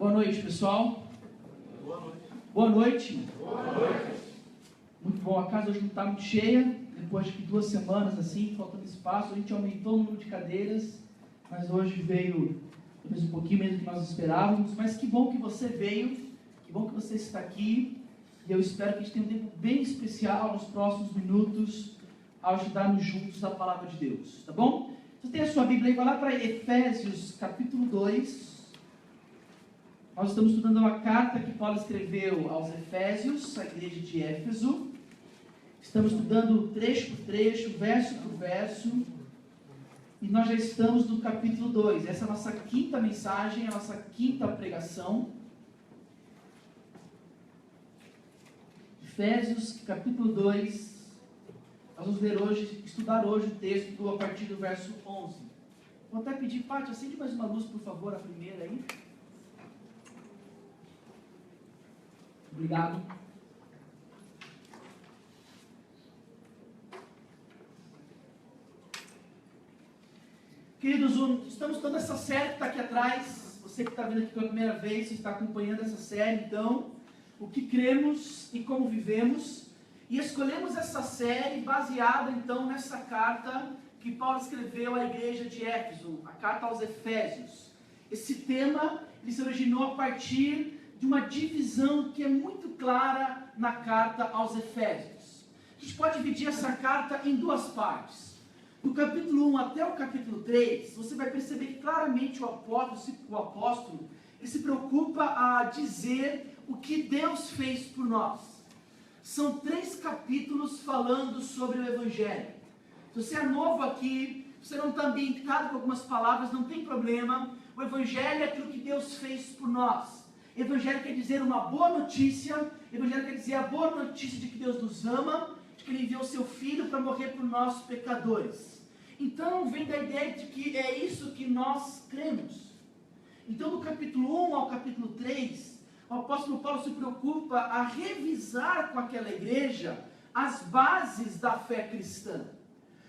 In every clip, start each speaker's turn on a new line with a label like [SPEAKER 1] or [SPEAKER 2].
[SPEAKER 1] Boa noite, pessoal.
[SPEAKER 2] Boa noite.
[SPEAKER 1] Boa noite.
[SPEAKER 2] Boa noite.
[SPEAKER 1] Muito bom. A casa hoje não está muito cheia. Depois de 2 semanas assim, faltando espaço, a gente aumentou o número de cadeiras, mas hoje veio talvez um pouquinho menos do que nós esperávamos. Mas que bom que você veio, que bom que você está aqui. E eu espero que a gente tenha um tempo bem especial nos próximos minutos ao estudarmos juntos a palavra de Deus, tá bom? Você tem a sua Bíblia aí, vai lá para Efésios capítulo 2. Nós estamos estudando uma carta que Paulo escreveu aos Efésios, à igreja de Éfeso. Estamos estudando trecho por trecho, verso por verso. E nós já estamos no capítulo 2. Essa é a nossa quinta mensagem, a nossa quinta pregação. Efésios capítulo 2. Nós vamos ler hoje, estudar hoje o texto a partir do verso 11. Vou até pedir, Paty, acende mais uma luz, por favor, a primeira aí. Obrigado. Queridos, estamos toda essa série que está aqui atrás. Você que está vindo aqui pela primeira vez, você está acompanhando essa série, então, o que cremos e como vivemos. E escolhemos essa série baseada, então, nessa carta que Paulo escreveu à igreja de Éfeso, a carta aos Efésios. Esse tema, ele se originou a partir de uma divisão que é muito clara na carta aos Efésios. A gente pode dividir essa carta em 2 partes. Do capítulo 1 até o capítulo 3, você vai perceber que claramente o apóstolo ele se preocupa a dizer o que Deus fez por nós. São 3 capítulos falando sobre o Evangelho. Se você é novo aqui, você não está ambientado com algumas palavras, não tem problema. O Evangelho é aquilo que Deus fez por nós. Evangelho quer dizer uma boa notícia. Evangelho quer dizer a boa notícia de que Deus nos ama, de que Ele enviou o seu Filho para morrer por nós pecadores. Então vem da ideia de que é isso que nós cremos. Então do capítulo 1 ao capítulo 3, o apóstolo Paulo se preocupa a revisar com aquela igreja as bases da fé cristã.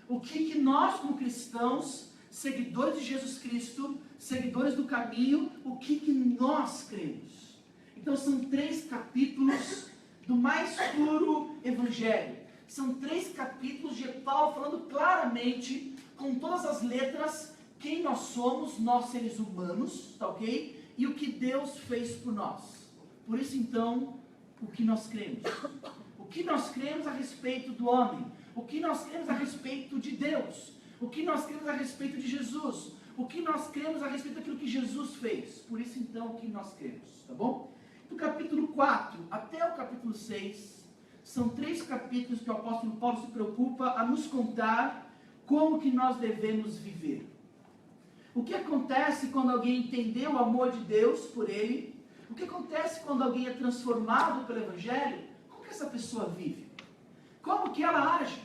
[SPEAKER 1] O que nós como cristãos, seguidores de Jesus Cristo, seguidores do caminho, o que nós cremos. Então são 3 capítulos do mais puro evangelho. São 3 capítulos de Paulo falando claramente, com todas as letras, quem nós somos, nós seres humanos, tá ok? E o que Deus fez por nós. Por isso então, o que nós cremos. O que nós cremos a respeito do homem. O que nós cremos a respeito de Deus. O que nós cremos a respeito de Jesus. O que nós cremos a respeito daquilo que Jesus fez. Por isso então, o que nós cremos, tá bom? Do capítulo 4 até o capítulo 6, são 3 capítulos que o apóstolo Paulo se preocupa a nos contar como que nós devemos viver. O que acontece quando alguém entendeu o amor de Deus por ele? O que acontece quando alguém é transformado pelo Evangelho? Como que essa pessoa vive? Como que ela age?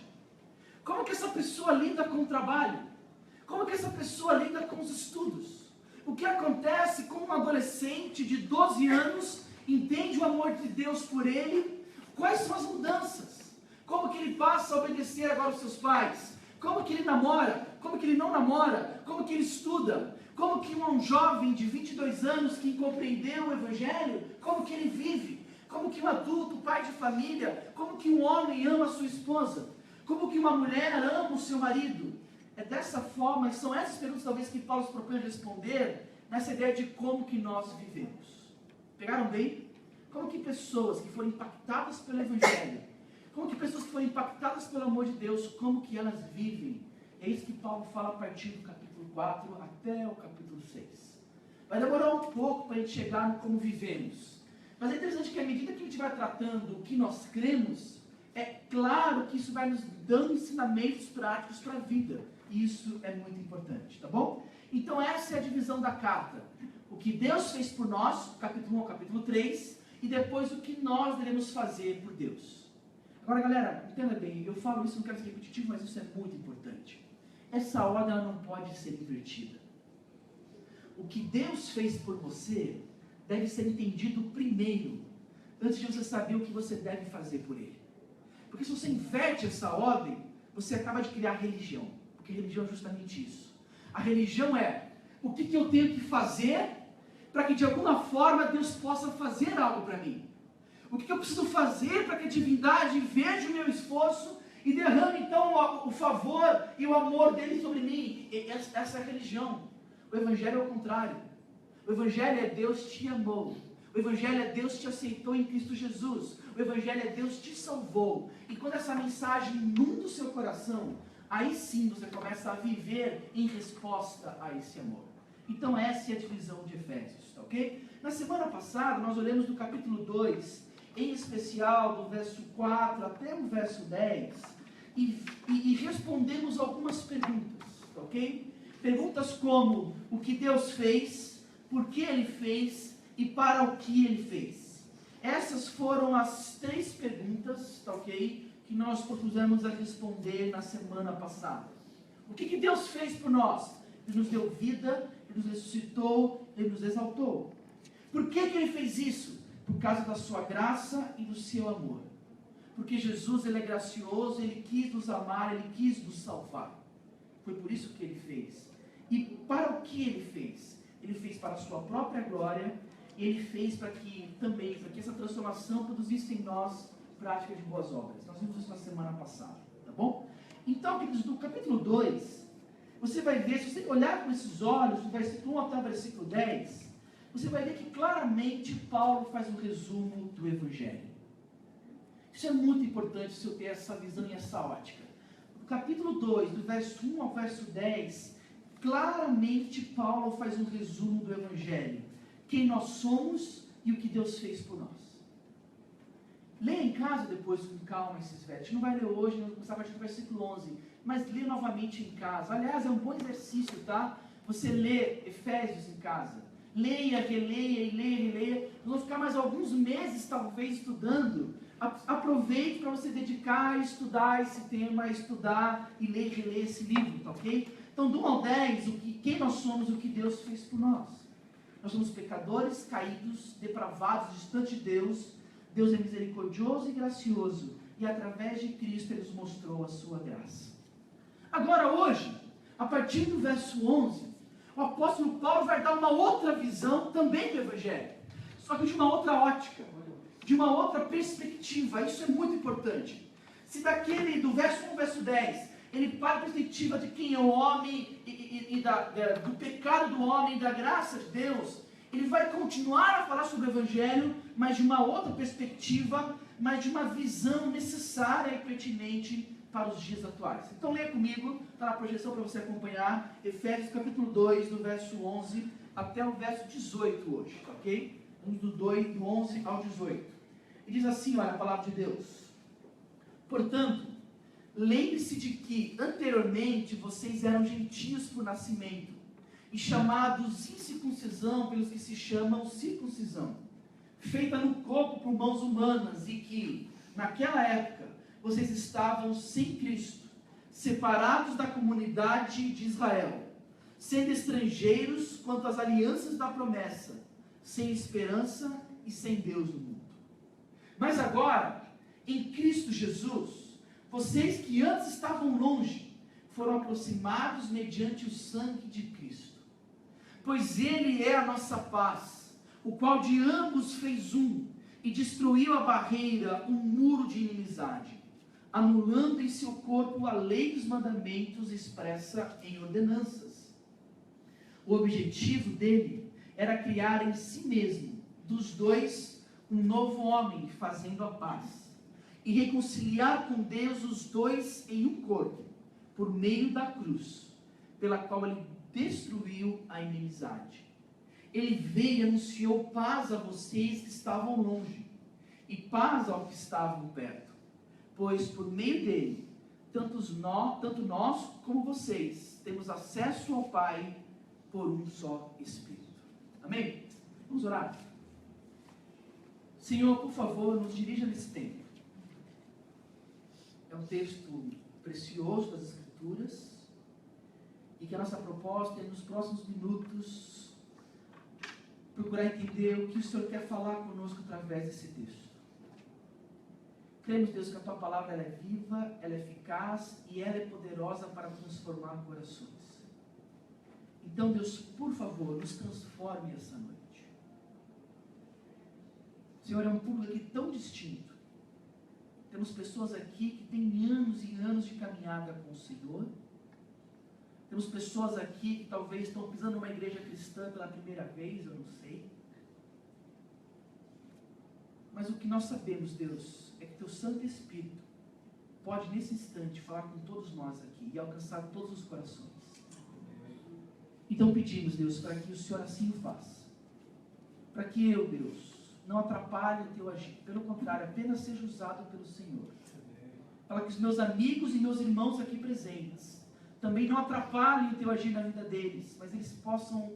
[SPEAKER 1] Como que essa pessoa lida com o trabalho? Como que essa pessoa lida com os estudos? O que acontece com um adolescente de 12 anos entende o amor de Deus por ele? Quais são as mudanças? Como que ele passa a obedecer agora aos seus pais? Como que ele namora? Como que ele não namora? Como que ele estuda? Como que um jovem de 22 anos que compreendeu o Evangelho, como que ele vive? Como que um adulto, pai de família, como que um homem ama a sua esposa? Como que uma mulher ama o seu marido? É dessa forma, são essas perguntas talvez que Paulo se propõe a responder, nessa ideia de como que nós vivemos. Pegaram bem? Como que pessoas que foram impactadas pelo Evangelho, como que pessoas que foram impactadas pelo amor de Deus, como que elas vivem? É isso que Paulo fala a partir do capítulo 4 até o capítulo 6. Vai demorar um pouco para a gente chegar no como vivemos. Mas é interessante que à medida que a gente vai tratando o que nós cremos, é claro que isso vai nos dando ensinamentos práticos para a vida. E isso é muito importante, tá bom? Então essa é a divisão da carta. O que Deus fez por nós, capítulo 1 ao capítulo 3, e depois o que nós devemos fazer por Deus. Agora galera, entenda bem, eu falo isso, não quero ser repetitivo, mas isso é muito importante. Essa ordem ela não pode ser invertida. O que Deus fez por você deve ser entendido primeiro, antes de você saber o que você deve fazer por Ele. Porque se você inverte essa ordem, você acaba de criar religião. Porque religião é justamente isso. A religião é o que eu tenho que fazer para que de alguma forma Deus possa fazer algo para mim? O que eu preciso fazer para que a divindade veja o meu esforço e derrame então o favor e o amor dele sobre mim? Essa é a religião. O Evangelho é o contrário. O Evangelho é Deus te amou. O Evangelho é Deus te aceitou em Cristo Jesus. O Evangelho é Deus te salvou. E quando essa mensagem inunda o seu coração, aí sim você começa a viver em resposta a esse amor. Então essa é a divisão de Efésios, tá ok? Na semana passada nós olhamos do capítulo 2, em especial do verso 4 até o verso 10, e respondemos algumas perguntas, tá ok? Perguntas como o que Deus fez, por que Ele fez e para o que Ele fez. Essas foram as 3 perguntas, tá ok? Que nós propusemos a responder na semana passada. O que Deus fez por nós? Ele nos deu vida, Ele nos ressuscitou, Ele nos exaltou. Por que Ele fez isso? Por causa da sua graça e do seu amor. Porque Jesus, Ele é gracioso, Ele quis nos amar, Ele quis nos salvar. Foi por isso que Ele fez. E para o que Ele fez? Ele fez para a sua própria glória, e Ele fez para que essa transformação produzisse em nós prática de boas obras. Nós vimos isso na semana passada, tá bom? Então, queridos, do capítulo 2, você vai ver, se você olhar com esses olhos, do versículo 1 até o versículo 10, você vai ver que claramente Paulo faz um resumo do Evangelho. Isso é muito importante se eu ter essa visão e essa ótica. No capítulo 2, do verso 1 ao verso 10, claramente Paulo faz um resumo do Evangelho. Quem nós somos e o que Deus fez por nós. Leia em casa depois com calma esses versos. A gente não vai ler hoje, nós vamos começar a partir do versículo 11. Mas lê novamente em casa. Aliás, é um bom exercício, tá? Você lê Efésios em casa. Leia, releia e leia, releia. Nós vamos ficar mais alguns meses, talvez, estudando. Aproveite para você dedicar a estudar esse tema, a estudar e ler e reler esse livro, tá ok? Então, do 1 ao 10, quem nós somos e o que Deus fez por nós. Nós somos pecadores, caídos, depravados, distantes de Deus. Deus é misericordioso e gracioso. E através de Cristo Ele nos mostrou a sua graça. Agora, hoje, a partir do verso 11, o apóstolo Paulo vai dar uma outra visão também do Evangelho. Só que de uma outra ótica, de uma outra perspectiva. Isso é muito importante. Se do verso 1 ao verso 10, ele parte da perspectiva de quem é o homem do pecado do homem e da graça de Deus, ele vai continuar a falar sobre o Evangelho, mas de uma outra perspectiva, mas de uma visão necessária e pertinente para os dias atuais. Então leia comigo, está na projeção para você acompanhar, Efésios capítulo 2, do verso 11 até o verso 18 hoje, ok? Do 11 ao 18. E diz assim, olha a palavra de Deus. Portanto, lembre-se de que anteriormente vocês eram gentios por nascimento e chamados incircuncisão pelos que se chamam circuncisão, feita no corpo por mãos humanas, e que, naquela época, vocês estavam sem Cristo, separados da comunidade de Israel, sendo estrangeiros quanto às alianças da promessa, sem esperança e sem Deus no mundo. Mas agora, em Cristo Jesus, vocês que antes estavam longe, foram aproximados mediante o sangue de Cristo. Pois Ele é a nossa paz, o qual de ambos fez um, e destruiu a barreira, um muro de inimizade, anulando em seu corpo a lei dos mandamentos expressa em ordenanças. O objetivo dele era criar em si mesmo, dos dois, um novo homem, fazendo a paz, e reconciliar com Deus os dois em um corpo, por meio da cruz, pela qual ele destruiu a inimizade. Ele veio e anunciou paz a vocês que estavam longe, e paz aos que estavam perto, pois por meio dele, tanto nós como vocês, temos acesso ao Pai por um só Espírito. Amém? Vamos orar? Senhor, por favor, nos dirija nesse tempo. É um texto precioso das Escrituras, e que a nossa proposta é, nos próximos minutos, procurar entender o que o Senhor quer falar conosco através desse texto. Cremos, Deus, que a Tua palavra ela é viva, ela é eficaz e ela é poderosa para transformar corações. Então, Deus, por favor, nos transforme essa noite. Senhor, é um público aqui tão distinto. Temos pessoas aqui que têm anos e anos de caminhada com o Senhor. Temos pessoas aqui que talvez estão pisando numa igreja cristã pela primeira vez, eu não sei. Mas o que nós sabemos, Deus, é que Teu Santo Espírito pode nesse instante falar com todos nós aqui e alcançar todos os corações. Então pedimos, Deus, para que o Senhor assim o faça. Para que eu, Deus, não atrapalhe o Teu agir. Pelo contrário, apenas seja usado pelo Senhor. Para que os meus amigos e meus irmãos aqui presentes também não atrapalhem o Teu agir na vida deles, mas eles possam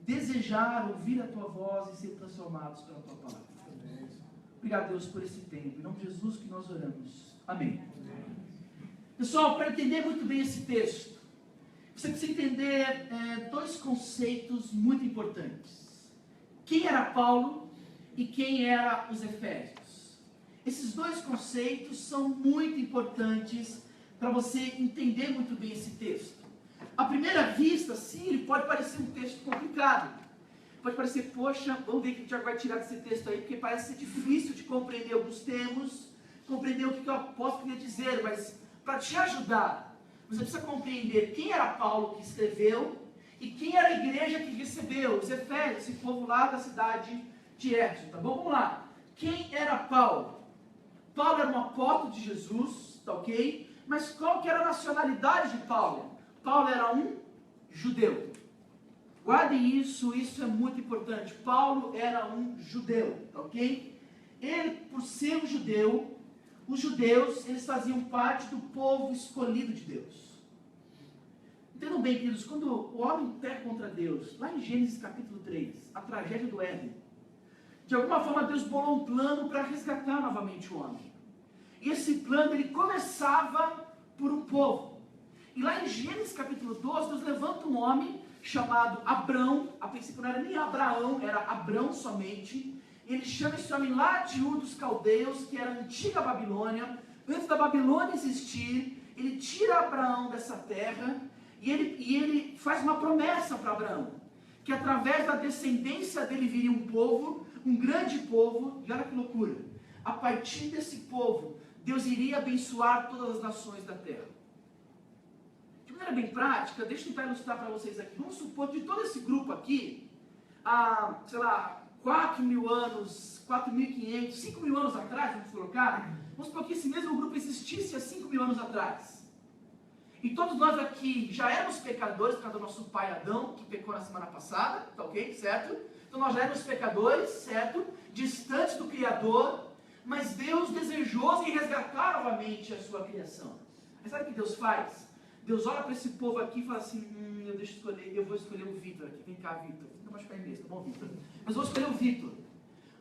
[SPEAKER 1] desejar ouvir a Tua voz e ser transformados pela Tua palavra. Obrigado, Deus, por esse tempo. Em nome de Jesus que nós oramos. Amém. Pessoal, para entender muito bem esse texto, você precisa entender dois conceitos muito importantes. Quem era Paulo e quem eram os Efésios. Esses dois conceitos são muito importantes para você entender muito bem esse texto. À primeira vista, sim, ele pode parecer um texto complicado. Pode parecer, poxa, vamos ver o que o Tiago vai tirar desse texto aí, porque parece ser difícil de compreender alguns termos, compreender o que o apóstolo queria dizer, mas para te ajudar, você precisa compreender quem era Paulo que escreveu e quem era a igreja que recebeu, os Efésios, esse povo lá da cidade de Éfeso, tá bom? Vamos lá. Quem era Paulo? Paulo era um apóstolo de Jesus, tá ok? Mas qual que era a nacionalidade de Paulo? Paulo era um judeu. Guardem isso é muito importante. Paulo era um judeu, tá ok? Ele, por ser um judeu, os judeus, eles faziam parte do povo escolhido de Deus. Entendam bem, queridos, quando o homem peca contra Deus, lá em Gênesis capítulo 3, a tragédia do Éden, de alguma forma Deus bolou um plano para resgatar novamente o homem. E esse plano, ele começava por um povo. E lá em Gênesis capítulo 12, Deus levanta um homem chamado Abrão. A princípio não era nem Abraão, era Abrão somente. Ele chama esse homem lá de Ur dos Caldeus, que era a antiga Babilônia. Antes da Babilônia existir, ele tira Abraão dessa terra e ele faz uma promessa para Abraão, que através da descendência dele viria um povo, um grande povo, e olha que loucura, a partir desse povo, Deus iria abençoar todas as nações da terra. De maneira bem prática, deixa eu tentar ilustrar para vocês aqui. Vamos supor que de todo esse grupo aqui, há, 4.000 anos, 4.500, 5.000 anos atrás, vamos colocar, vamos supor que esse mesmo grupo existisse há 5.000 anos atrás. E todos nós aqui já éramos pecadores, por causa do nosso pai Adão, que pecou na semana passada, tá ok? Certo? Então nós já éramos pecadores, certo? Distantes do Criador, mas Deus desejoso em resgatar novamente a sua criação. Mas sabe o que Deus faz? Deus olha para esse povo aqui e fala assim, eu vou escolher o Vitor aqui. Vem cá, Vitor. Não vai ficar em mesmo, tá bom, Vitor? Mas eu vou escolher o Vitor.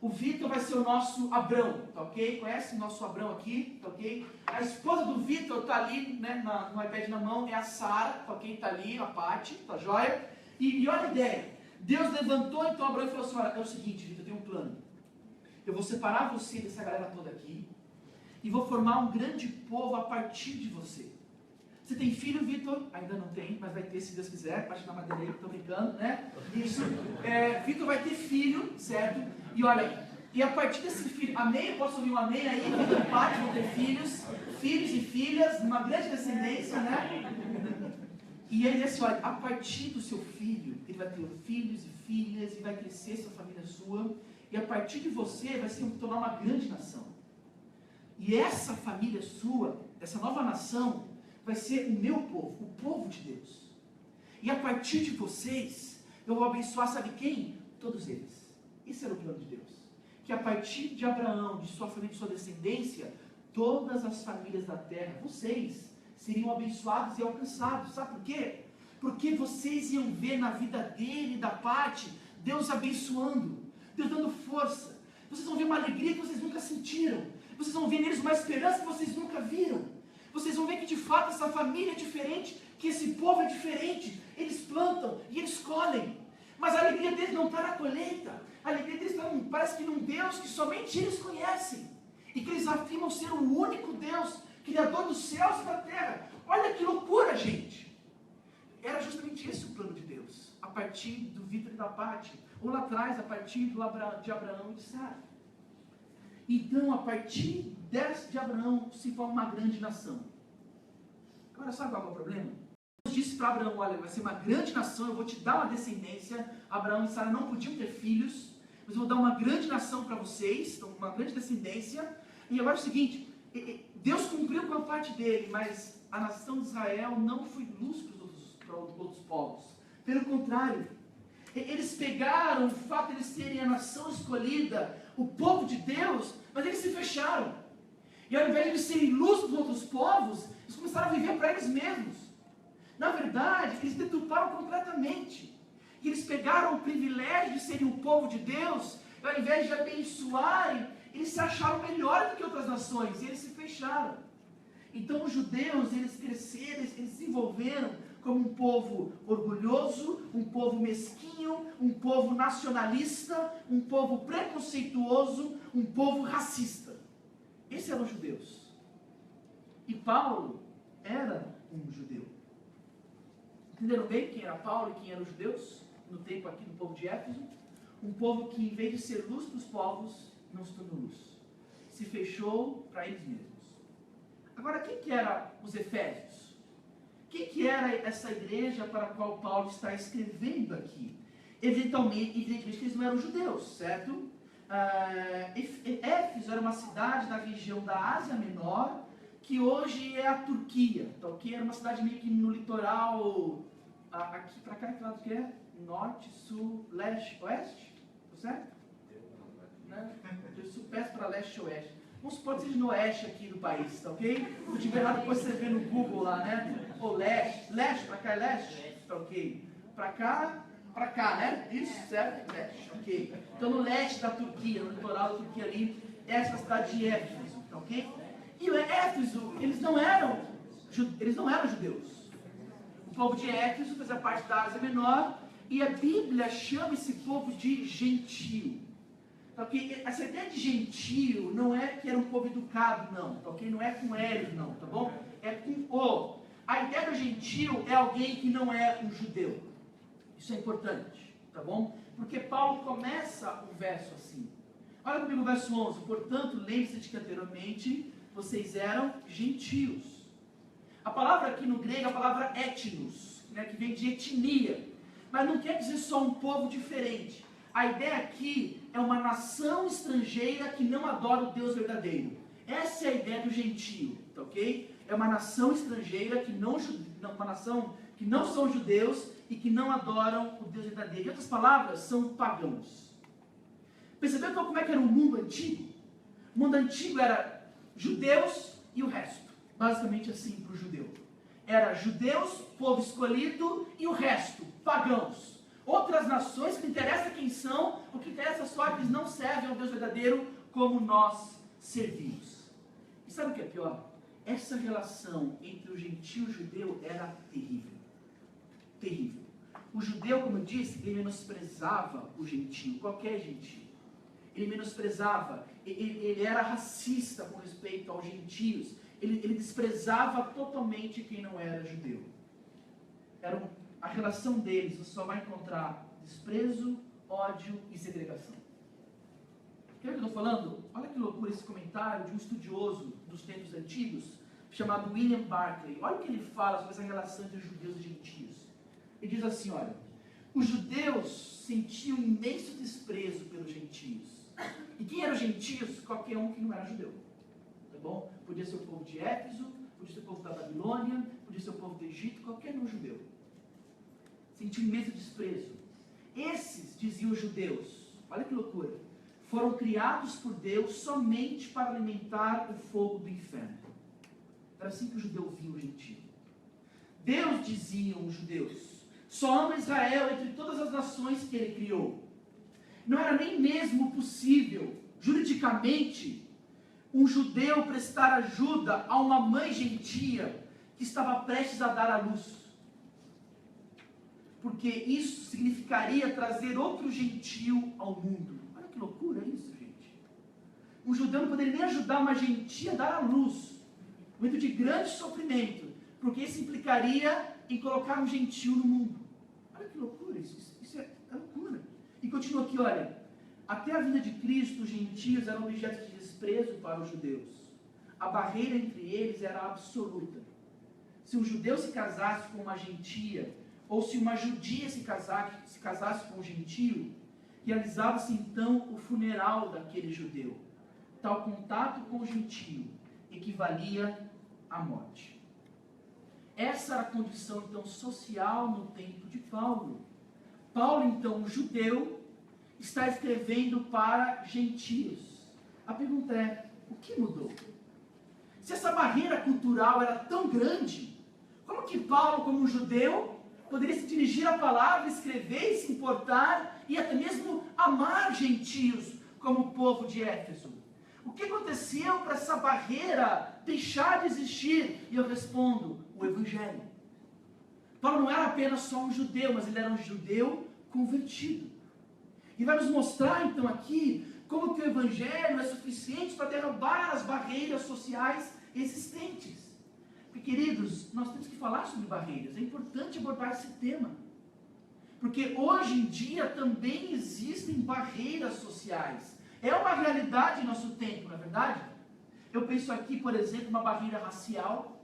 [SPEAKER 1] O Vitor vai ser o nosso Abrão, tá ok? Conhece o nosso Abrão aqui, tá ok? A esposa do Vitor tá ali, né, no iPad na mão, é a Sara, tá ok? Tá ali, a Paty, tá joia? E olha a ideia. Deus levantou então Abrão e falou assim, olha, é o seguinte, Vitor, eu tenho um plano. Eu vou separar você dessa galera toda aqui e vou formar um grande povo a partir de você. Você tem filho, Vitor? Ainda não tem, mas vai ter se Deus quiser. Baixa na madeira aí, estou brincando, né? Isso. Vitor vai ter filho, certo? E olha, e a partir desse filho, amém? Eu posso ouvir um amém aí? Vitor e Paty vão ter filhos e filhas, uma grande descendência, né? E ele disse, olha, a partir do seu filho, ele vai ter filhos e filhas, e vai crescer essa família sua, e a partir de você vai se tornar uma grande nação. E essa família sua, essa nova nação, vai ser o meu povo, o povo de Deus. E a partir de vocês, eu vou abençoar, sabe quem? Todos eles. Esse era o plano de Deus. Que a partir de Abraão, de sua família, de sua descendência, todas as famílias da terra, vocês, seriam abençoados e alcançados. Sabe por quê? Porque vocês iam ver na vida dele, da Paty, Deus abençoando, Deus dando força. Vocês vão ver uma alegria que vocês nunca sentiram. Vocês vão ver neles uma esperança que vocês nunca viram. Vocês vão ver que de fato essa família é diferente, que esse povo é diferente. Eles plantam e eles colhem. Mas a alegria deles não está na colheita. A alegria deles está, parece que num Deus que somente eles conhecem. E que eles afirmam ser o único Deus, Criador dos céus e da terra. Olha que loucura, gente. Era justamente esse o plano de Deus. A partir do Vitor e da Paty. Ou lá atrás, a partir de Abraão e de Sara. Então, a partir de Abraão, se forma uma grande nação. Agora, sabe qual é o problema? Deus disse para Abraão, olha, vai ser uma grande nação, eu vou te dar uma descendência. Abraão e Sara não podiam ter filhos, mas eu vou dar uma grande nação para vocês, então, uma grande descendência. E agora é o seguinte, Deus cumpriu com a parte dele, mas a nação de Israel não foi luz para os outros povos. Pelo contrário, eles pegaram o fato de eles serem a nação escolhida, o povo de Deus, mas eles se fecharam. E ao invés de eles serem luz para os outros povos, eles começaram a viver para eles mesmos. Na verdade, eles deturparam completamente. E eles pegaram o privilégio de serem o povo de Deus, e ao invés de abençoarem, eles se acharam melhores do que outras nações, e eles se fecharam. Então os judeus, eles cresceram, eles se desenvolveram como um povo orgulhoso, um povo mesquinho, um povo nacionalista, um povo preconceituoso, um povo racista. Esses eram os judeus. E Paulo era um judeu. Entenderam bem quem era Paulo e quem eram os judeus? No tempo aqui do povo de Éfeso. Um povo que, em vez de ser luz para os povos, não se tornou luz. Se fechou para eles mesmos. Agora, quem que eram os efésios? Quem que era essa igreja para a qual Paulo está escrevendo aqui? Evidentemente que eles não eram judeus, certo? Éfeso era uma cidade da região da Ásia Menor, que hoje é a Turquia, tá, ok? Era uma cidade meio que no litoral, aqui para cá, que lado que é? Norte, sul, leste, oeste? Tá certo? Né? De sul, pés para leste e oeste. Vamos supor que seja no oeste aqui do país, tá ok? Se eu tiver errado, depois você vê no Google lá, né? Ou leste, para cá é leste? Tá ok? Para cá, né? Isso, certo? Leste, ok. Então no leste da Turquia, no litoral da Turquia ali, essa cidade de Éfeso, tá ok? E o Éfeso, eles não eram judeus. O povo de Éfeso fazia parte da Ásia Menor, e a Bíblia chama esse povo de gentio. Tá, okay? Essa ideia de gentio não é que era um povo educado, não. Tá, okay? Não é com L, não, tá bom? É com O. A ideia do gentio é alguém que não é um judeu. Isso é importante, tá bom? Porque Paulo começa o verso assim. Olha comigo o verso 11. Portanto, lembre-se de que anteriormente vocês eram gentios. A palavra aqui no grego é a palavra etnos, né, que vem de etnia. Mas não quer dizer só um povo diferente. A ideia aqui é uma nação estrangeira que não adora o Deus verdadeiro. Essa é a ideia do gentio, tá ok? É uma nação estrangeira, uma nação que não são judeus e que não adoram o Deus verdadeiro. Em outras palavras, são pagãos. Percebeu então como é que era o mundo antigo? O mundo antigo era judeus e o resto. Basicamente assim para o judeu. Era judeus, povo escolhido, e o resto, pagãos. Outras nações, que não interessa quem são, o que interessa só é que eles não servem ao Deus verdadeiro como nós servimos. E sabe o que é pior? Essa relação entre o gentio e o judeu era terrível. Terrível. O judeu, como eu disse, ele menosprezava o gentio, qualquer gentio. Ele menosprezava, ele era racista com respeito aos gentios. Ele desprezava totalmente quem não era judeu. A relação deles, você só vai encontrar desprezo, ódio e segregação. Quer ver o que eu estou falando? Olha que loucura esse comentário de um estudioso dos tempos antigos, chamado William Barclay. Olha o que ele fala sobre essa relação entre judeus e gentios. Ele diz assim, olha, os judeus sentiam imenso desprezo pelos gentios. E quem eram gentios? Qualquer um que não era judeu. Tá bom? Podia ser o povo de Éfeso, podia ser o povo da Babilônia, podia ser o povo do Egito, qualquer um judeu. Sentiu imenso desprezo. Esses, diziam os judeus, olha que loucura, foram criados por Deus somente para alimentar o fogo do inferno. Era assim que o judeu via o gentio. Deus, diziam os judeus, só ama Israel entre todas as nações que ele criou. Não era nem mesmo possível, juridicamente, um judeu prestar ajuda a uma mãe gentia que estava prestes a dar à luz. Porque isso significaria trazer outro gentio ao mundo. Olha que loucura isso, gente. Um judeu não poderia nem ajudar uma gentia a dar à luz. Um momento de grande sofrimento. Porque isso implicaria em colocar um gentio no mundo. Olha que loucura isso. Isso é loucura. E continua aqui, olha. até a vinda de Cristo, os gentios eram objeto de desprezo para os judeus. A barreira entre eles era absoluta. Se um judeu se casasse com uma gentia, ou se uma judia se casasse com um gentio, realizava-se então o funeral daquele judeu. Tal contato com o gentio equivalia à morte. Essa era a condição então social no tempo de Paulo. Paulo, então, um judeu, está escrevendo para gentios. A pergunta é, o que mudou? Se essa barreira cultural era tão grande, como que Paulo, como um judeu, poderia se dirigir à palavra, escrever e se importar e até mesmo amar gentios como o povo de Éfeso? O que aconteceu para essa barreira deixar de existir? E eu respondo, o Evangelho. Paulo não era apenas só um judeu, mas ele era um judeu convertido. E vai nos mostrar então aqui como que o Evangelho é suficiente para derrubar as barreiras sociais existentes. Porque, queridos, nós temos que falar sobre barreiras. É importante abordar esse tema. Porque hoje em dia também existem barreiras sociais. É uma realidade em nosso tempo, não é verdade? Eu penso aqui, por exemplo, uma barreira racial.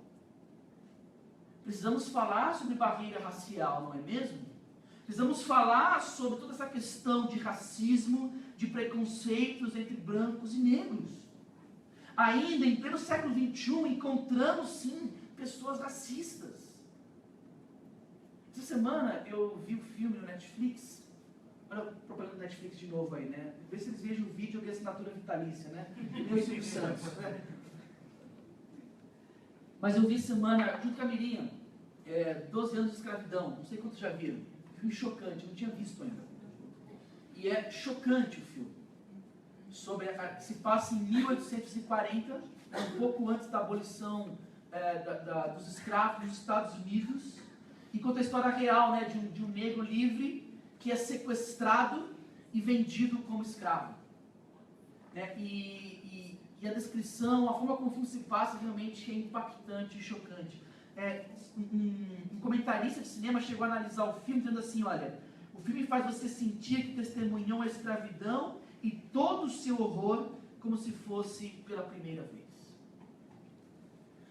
[SPEAKER 1] Precisamos falar sobre barreira racial, não é mesmo? Precisamos falar sobre toda essa questão de racismo, de preconceitos entre brancos e negros. Ainda em pleno século XXI, encontramos sim pessoas racistas. Essa semana eu vi um filme no Netflix. Olha a propaganda do Netflix de novo aí, né? Vê se eles vejam o vídeo de assinatura vitalícia, né? Meu Silvio Santos. Mas eu vi semana, junto com a Miriam, 12 anos de escravidão. Não sei quantos já viram. Filme chocante, eu não tinha visto ainda. E é chocante o filme. Se passa em 1840, um pouco antes da abolição dos escravos nos Estados Unidos, e conta a história real, né, de um negro livre que é sequestrado e vendido como escravo. Né? E a descrição, a forma como o filme se passa realmente é impactante e chocante. Um comentarista de cinema chegou a analisar o filme dizendo assim, olha, o filme faz você sentir que testemunhou a escravidão e todo o seu horror como se fosse pela primeira vez.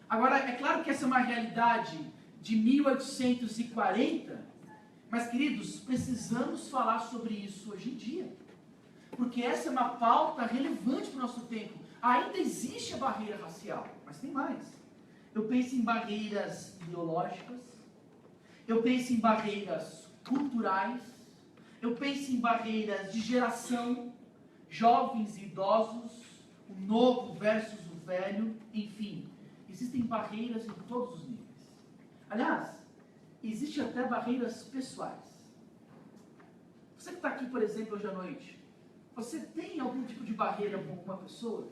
[SPEAKER 1] Agora, é claro que essa é uma realidade de 1840, mas, queridos, precisamos falar sobre isso hoje em dia, porque essa é uma pauta relevante para o nosso tempo. Ainda existe a barreira racial, mas tem mais. Eu penso em barreiras ideológicas, eu penso em barreiras culturais, eu penso em barreiras de geração, jovens e idosos, o novo versus o velho, enfim, existem barreiras em todos os níveis. Aliás, existem até barreiras pessoais. Você que está aqui, por exemplo, hoje à noite, você tem algum tipo de barreira com alguma pessoa?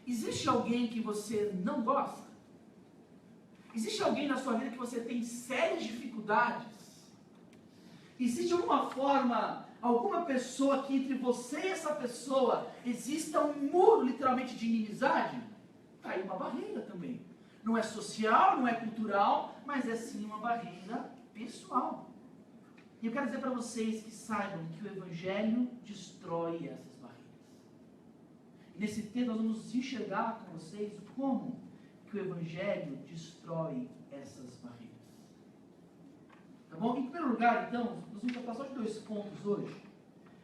[SPEAKER 1] Existe alguém que você não gosta? Existe alguém na sua vida que você tem sérias dificuldades? Existe alguma forma, alguma pessoa que entre você e essa pessoa exista um muro, literalmente, de inimizade? Está aí uma barreira também. Não é social, não é cultural, mas é sim uma barreira pessoal. E eu quero dizer para vocês que saibam que o Evangelho destrói essas barreiras. E nesse texto nós vamos enxergar com vocês como que o Evangelho destrói essas barreiras. Tá bom? Em primeiro lugar, então, nós vamos tratar só de 2 pontos hoje.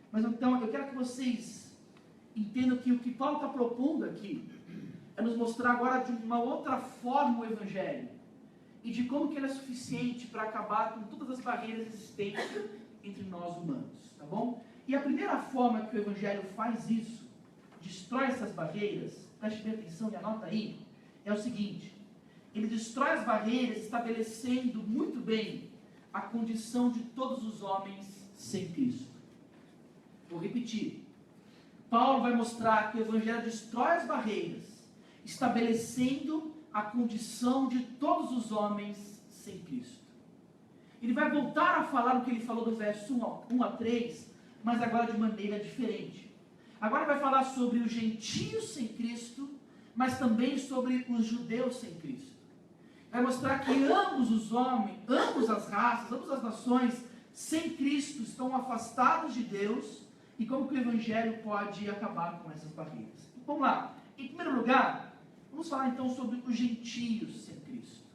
[SPEAKER 1] Mas então, eu quero que vocês entendam que o que Paulo está propondo aqui é nos mostrar agora de uma outra forma o Evangelho. E de como que ele é suficiente para acabar com todas as barreiras existentes entre nós humanos. Tá bom? E a primeira forma que o Evangelho faz isso, destrói essas barreiras, preste bem atenção e anota aí, é o seguinte: ele destrói as barreiras estabelecendo muito bem a condição de todos os homens sem Cristo. Vou repetir. Paulo vai mostrar que o Evangelho destrói as barreiras, estabelecendo a condição de todos os homens sem Cristo. Ele vai voltar a falar o que ele falou do verso 1 a 3, mas agora de maneira diferente. Agora vai falar sobre os gentios sem Cristo, mas também sobre os judeus sem Cristo. Vai mostrar que ambos os homens, ambas as raças, ambas as nações sem Cristo estão afastados de Deus, e como que o Evangelho pode acabar com essas barreiras. Vamos lá. Em primeiro lugar, vamos falar então sobre os gentios sem Cristo.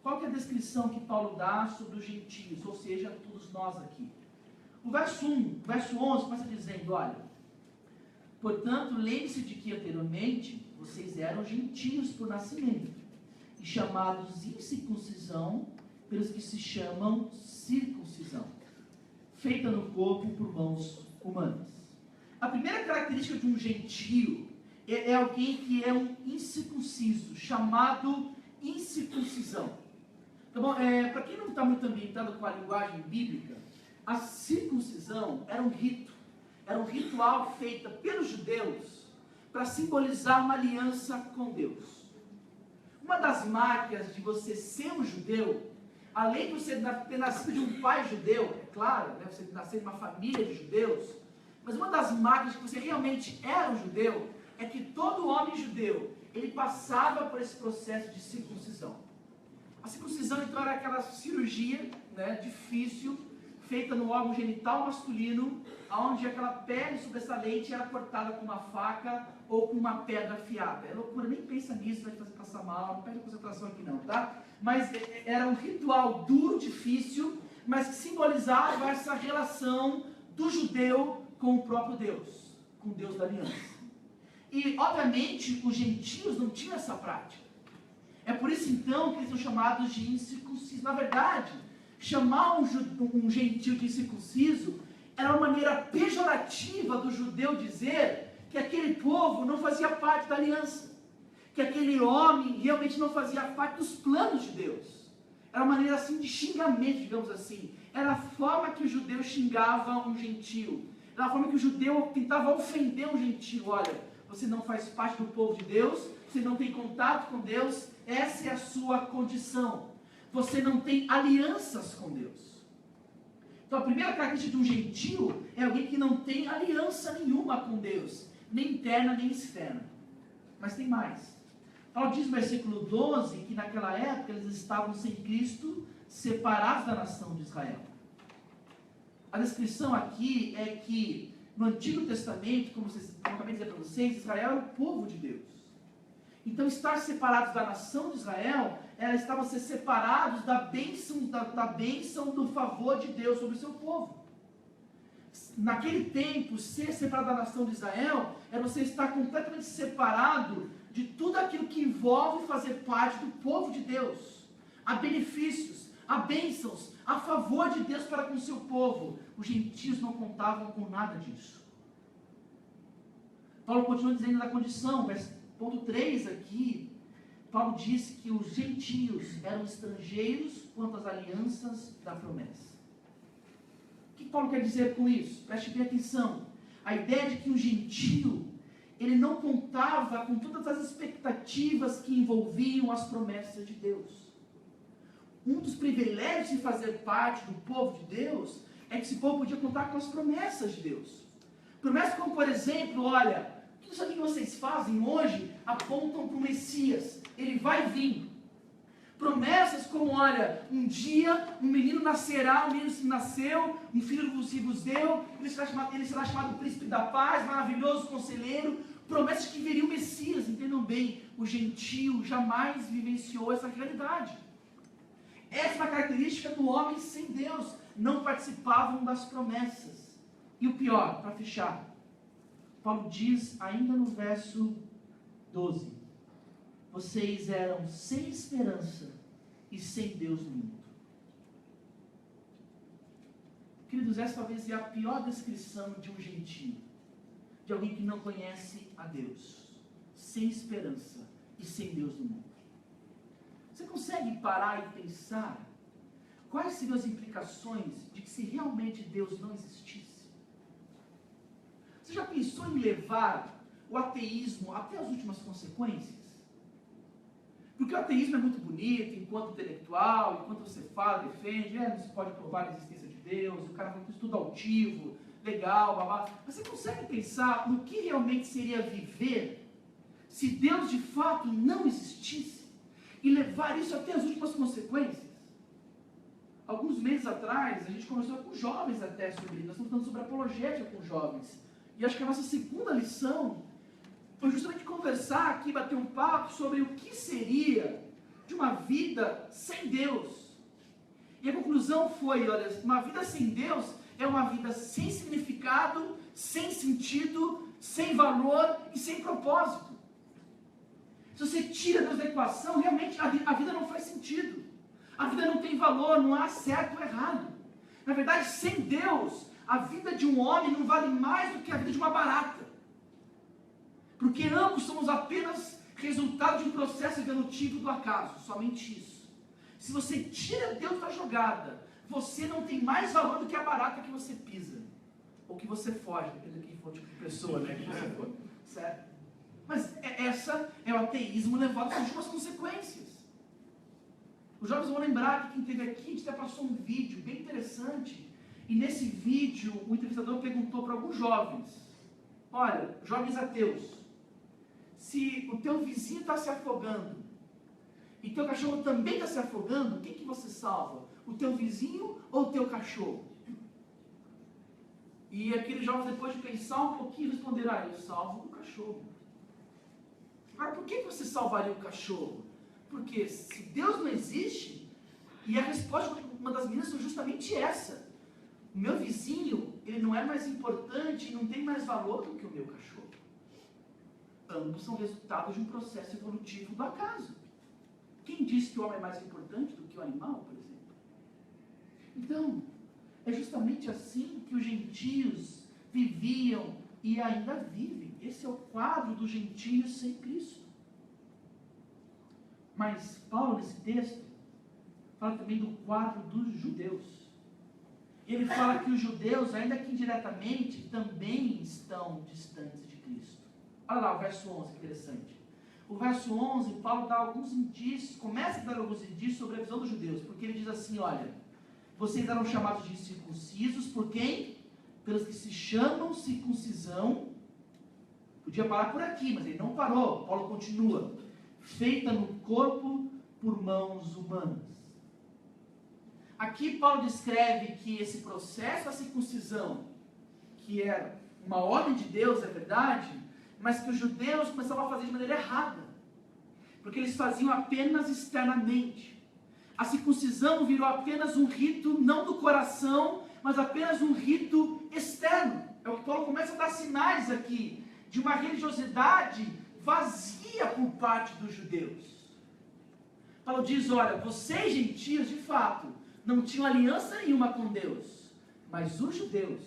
[SPEAKER 1] Qual que é a descrição que Paulo dá sobre os gentios, ou seja, todos nós aqui? O verso 11 começa dizendo, olha, portanto, lembre-se de que anteriormente vocês eram gentios por nascimento e chamados incircuncisão pelos que se chamam circuncisão, feita no corpo por mãos humanas. A primeira característica de um gentio é alguém que é um incircunciso, chamado incircuncisão. Tá bom? Para quem não está muito ambientado com a linguagem bíblica, a circuncisão era um ritual feito pelos judeus para simbolizar uma aliança com Deus. Uma das marcas de você ser um judeu, além de você ter nascido de um pai judeu, é claro, né, você nascer de uma família de judeus, mas uma das marcas de que você realmente era um judeu, é que todo homem judeu, ele passava por esse processo de circuncisão. A circuncisão, então, era aquela cirurgia, né, difícil, feita no órgão genital masculino, onde aquela pele sobressalente era cortada com uma faca ou com uma pedra afiada. É loucura, nem pensa nisso, vai te fazer passar mal, não perde concentração aqui não, tá? Mas era um ritual duro, difícil, mas que simbolizava essa relação do judeu com o próprio Deus, com o Deus da aliança. E, obviamente, os gentios não tinham essa prática. É por isso, então, que eles são chamados de incircuncisos. Na verdade, chamar um gentio de incircunciso era uma maneira pejorativa do judeu dizer que aquele povo não fazia parte da aliança, que aquele homem realmente não fazia parte dos planos de Deus. Era uma maneira assim de xingamento, digamos assim. Era a forma que o judeu xingava um gentio. Era a forma que o judeu tentava ofender um gentio. Olha, você não faz parte do povo de Deus, você não tem contato com Deus, essa é a sua condição. Você não tem alianças com Deus. Então a primeira característica de um gentio é alguém que não tem aliança nenhuma com Deus, nem interna nem externa. Mas tem mais. Paulo diz no versículo 12 que naquela época eles estavam sem Cristo, separados da nação de Israel. A descrição aqui é que no Antigo Testamento, como eu acabei de dizer para vocês, Israel é o povo de Deus. Então, estar separados da nação de Israel, elas estavam a ser separados da bênção do favor de Deus sobre o seu povo. Naquele tempo, ser separado da nação de Israel, é você estar completamente separado de tudo aquilo que envolve fazer parte do povo de Deus. Há benefícios, há bênçãos, há favor de Deus para com o seu povo. Os gentios não contavam com nada disso. Paulo continua dizendo da condição, ponto 3 aqui, Paulo diz que os gentios eram estrangeiros quanto às alianças da promessa. O que Paulo quer dizer com isso? Preste bem atenção. A ideia de que o gentio, ele não contava com todas as expectativas que envolviam as promessas de Deus. Um dos privilégios de fazer parte do povo de Deus é que esse povo podia contar com as promessas de Deus. Promessas como, por exemplo, olha, tudo isso que vocês fazem hoje apontam para o Messias. Ele vai vir. Promessas como, olha, um dia um menino nascerá, um menino nasceu, um filho vos deu, ele será chamado Príncipe da Paz, maravilhoso conselheiro. Promessas que viria o Messias, entendam bem, o gentio jamais vivenciou essa realidade. Essa é uma característica do homem sem Deus, não participavam das promessas. E o pior, para fechar, Paulo diz ainda no verso 12, vocês eram sem esperança e sem Deus no mundo. Queridos, essa talvez é a pior descrição de um gentio, de alguém que não conhece a Deus, sem esperança e sem Deus no mundo. Você consegue parar e pensar quais seriam as implicações de que se realmente Deus não existisse? Você já pensou em levar o ateísmo até as últimas consequências? Porque o ateísmo é muito bonito, enquanto intelectual, enquanto você fala, defende, não se pode provar a existência de Deus, o cara fala que tudo altivo, legal, babá. Mas você consegue pensar no que realmente seria viver se Deus de fato não existisse? E levar isso até as últimas consequências? Alguns alguns meses atrás, a gente conversou com jovens até sobre isso. Nós estamos falando sobre apologética com jovens. E acho que a nossa segunda lição foi justamente conversar aqui, bater um papo sobre o que seria de uma vida sem Deus. E a conclusão foi, olha, uma vida sem Deus é uma vida sem significado, sem sentido, sem valor e sem propósito. Se você tira Deus da equação, realmente a vida não faz sentido. A vida não tem valor, não há certo ou errado. Na verdade, sem Deus, a vida de um homem não vale mais do que a vida de uma barata. Porque ambos somos apenas resultado de um processo evolutivo do acaso, somente isso. Se você tira Deus da jogada, você não tem mais valor do que a barata que você pisa. Ou que você foge, dependendo de quem for, tipo de pessoa, né, que você for, certo? Mas essa é o ateísmo levado às últimas consequências. Os jovens vão lembrar que quem esteve aqui, a gente até passou um vídeo bem interessante, e nesse vídeo o entrevistador perguntou para alguns jovens, olha, jovens ateus, se o teu vizinho está se afogando, e teu cachorro também está se afogando, quem que você salva? O teu vizinho ou o teu cachorro? E aqueles jovens, depois de pensar um pouquinho, responderam, eu salvo o cachorro. Agora, por que você salvaria o cachorro? Porque se Deus não existe, e a resposta de uma das meninas foi justamente essa. O meu vizinho, ele não é mais importante, não tem mais valor do que o meu cachorro. Ambos são resultados de um processo evolutivo do acaso. Quem disse que o homem é mais importante do que o animal, por exemplo? Então, é justamente assim que os gentios viviam e ainda vivem. Esse é o quadro dos gentios sem Cristo. Mas Paulo, nesse texto, fala também do quadro dos judeus. Ele fala que os judeus, ainda que indiretamente, também estão distantes de Cristo. Olha lá o verso 11, que interessante. O verso 11, Paulo dá alguns indícios, começa a dar alguns indícios sobre a visão dos judeus, porque ele diz assim, olha, vocês eram chamados de circuncisos por quem? Pelos que se chamam circuncisão. Podia parar por aqui, mas ele não parou. Paulo continua. Feita no corpo por mãos humanas. Aqui Paulo descreve que esse processo da circuncisão, que é uma ordem de Deus, é verdade, mas que os judeus começavam a fazer de maneira errada, porque eles faziam apenas externamente. A circuncisão virou apenas um rito, não do coração, mas apenas um rito externo. É o que Paulo começa a dar sinais aqui, de uma religiosidade vazia por parte dos judeus. Paulo diz, olha, vocês gentios, de fato, não tinham aliança nenhuma com Deus, mas os judeus,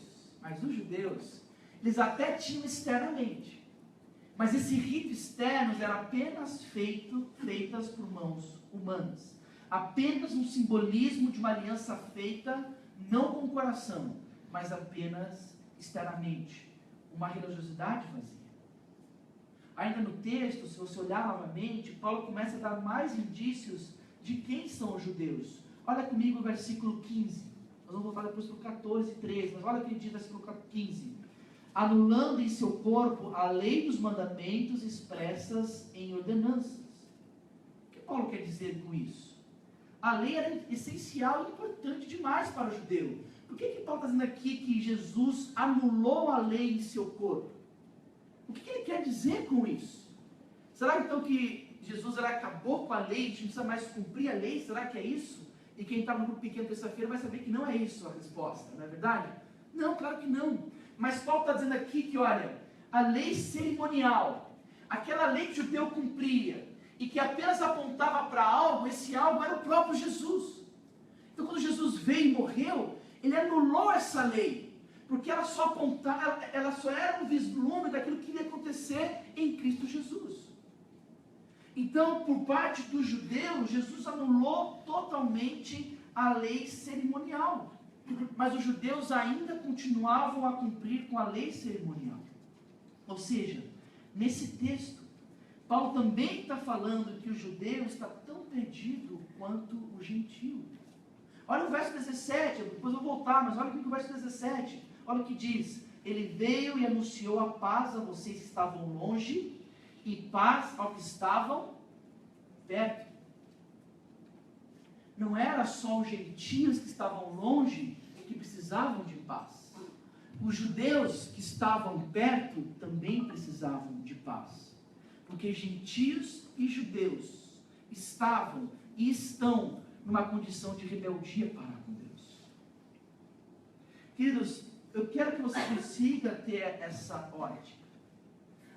[SPEAKER 1] eles até tinham externamente, mas esse rito externo era apenas feitas por mãos humanas, apenas um simbolismo de uma aliança feita, não com o coração, mas apenas externamente, uma religiosidade vazia. Ainda no texto, se você olhar novamente, Paulo começa a dar mais indícios de quem são os judeus. Olha comigo o versículo 15. Nós vamos voltar depois para o 14 e 13, mas olha o que ele diz no versículo 15. Anulando em seu corpo a lei dos mandamentos expressas em ordenanças. O que Paulo quer dizer com isso? A lei era essencial e importante demais para o judeu. Por que Paulo está dizendo aqui que Jesus anulou a lei em seu corpo? O que ele quer dizer com isso? Será então que Jesus acabou com a lei, a gente não precisa mais cumprir a lei? Será que é isso? E quem está no grupo pequeno terça-feira vai saber que não é isso a resposta, não é verdade? Não, claro que não. Mas Paulo está dizendo aqui que, olha, a lei cerimonial, aquela lei que o judeu cumpria, e que apenas apontava para algo, esse algo era o próprio Jesus. Então quando Jesus veio e morreu, ele anulou essa lei. Porque ela só apontava, ela só era um vislumbre daquilo que iria acontecer em Cristo Jesus. Então, por parte dos judeus, Jesus anulou totalmente a lei cerimonial. Mas os judeus ainda continuavam a cumprir com a lei cerimonial. Ou seja, nesse texto, Paulo também está falando que o judeu está tão perdido quanto o gentio. Olha o verso 17, depois eu vou voltar, mas olha aqui o verso 17. Olha o que diz, ele veio e anunciou a paz a vocês que estavam longe, e paz aos que estavam perto. não era só os gentios que estavam longe que precisavam de paz. Os judeus que estavam perto também precisavam de paz. Porque gentios e judeus estavam e estão numa condição de rebeldia para com Deus. Queridos, eu quero que você consiga ter essa ótica.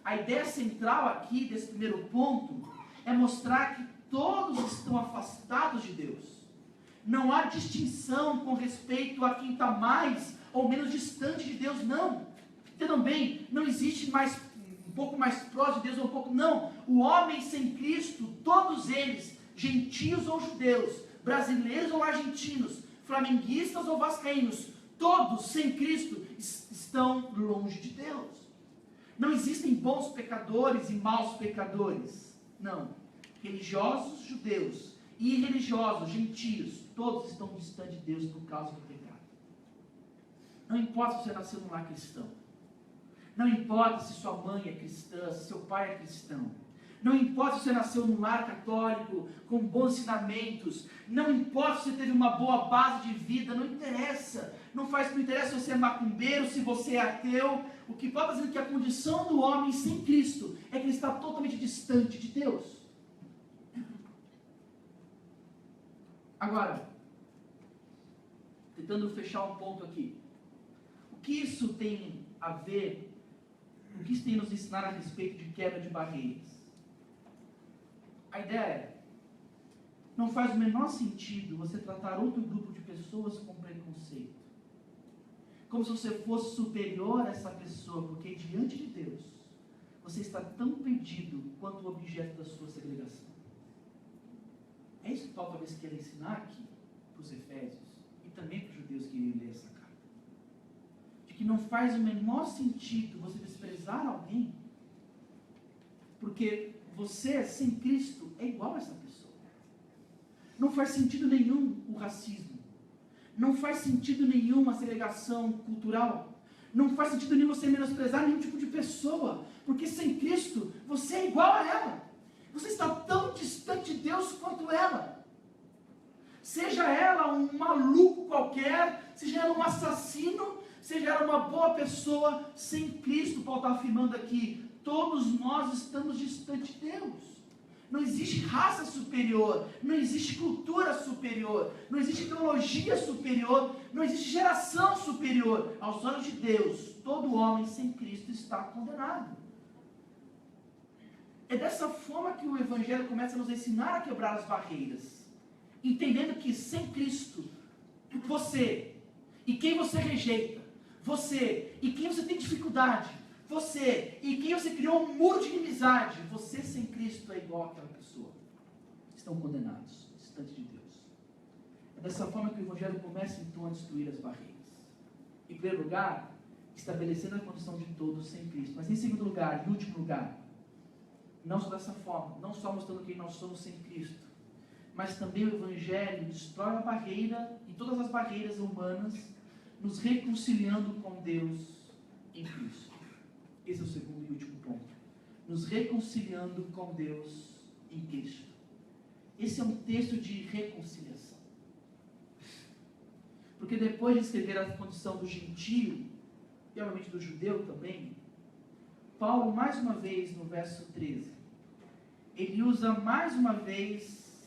[SPEAKER 1] A ideia central aqui desse primeiro ponto é mostrar que todos estão afastados de Deus. Não há distinção com respeito a quem está mais ou menos distante de Deus, não. Entendam bem, não existe mais um pouco mais próximo de Deus ou um pouco, não. O homem sem Cristo, todos eles, gentios ou judeus, brasileiros ou argentinos, flamenguistas ou vascaínos, todos sem Cristo estão longe de Deus. Não existem bons pecadores e maus pecadores, não. Religiosos judeus e irreligiosos gentios, todos estão distantes de Deus por causa do pecado. Não importa se você nasceu num lar cristão, não importa se sua mãe é cristã, se seu pai é cristão, não importa se você nasceu num lar católico, com bons ensinamentos, não importa se você teve uma boa base de vida, não interessa. Não interessa se você é macumbeiro, se você é ateu. O que pode dizer que a condição do homem sem Cristo é que ele está totalmente distante de Deus. Agora, tentando fechar um ponto aqui. O que isso tem a ver, o que isso tem a nos ensinar a respeito de quebra de barreiras? A ideia é, não faz o menor sentido você tratar outro grupo de pessoas com preconceito. Como se você fosse superior a essa pessoa, porque diante de Deus, você está tão perdido quanto o objeto da sua segregação. É isso que Paulo talvez queira ensinar aqui para os Efésios e também para os judeus que iriam ler essa carta. De que não faz o menor sentido você desprezar alguém, porque você, sem Cristo, é igual a essa pessoa. Não faz sentido nenhum o racismo. Não faz sentido nenhum a segregação cultural. Não faz sentido nenhum você menosprezar nenhum tipo de pessoa. Porque sem Cristo, você é igual a ela. Você está tão distante de Deus quanto ela. Seja ela um maluco qualquer, seja ela um assassino, seja ela uma boa pessoa, sem Cristo, Paulo está afirmando aqui, todos nós estamos distantes de Deus. Não existe raça superior, não existe cultura superior, não existe teologia superior, não existe geração superior. Aos olhos de Deus, todo homem sem Cristo está condenado. É dessa forma que o Evangelho começa a nos ensinar a quebrar as barreiras, entendendo que sem Cristo, você e quem você rejeita, você e quem você tem dificuldade, você e quem você criou um muro de inimizade, você sem Cristo é igual àquela pessoa. Estão condenados, distante de Deus. É dessa forma que o Evangelho começa então a destruir as barreiras. Em primeiro lugar, estabelecendo a condição de todos sem Cristo. Mas em segundo lugar, em último lugar, não só dessa forma, não só mostrando quem nós somos sem Cristo, mas também o Evangelho destrói a barreira e todas as barreiras humanas, nos reconciliando com Deus em Cristo. Esse é o segundo e último ponto. Nos reconciliando com Deus em Cristo. Esse é um texto de reconciliação. Porque depois de escrever a condição do gentio, e obviamente do judeu também, Paulo, mais uma vez, no verso 13, ele usa mais uma vez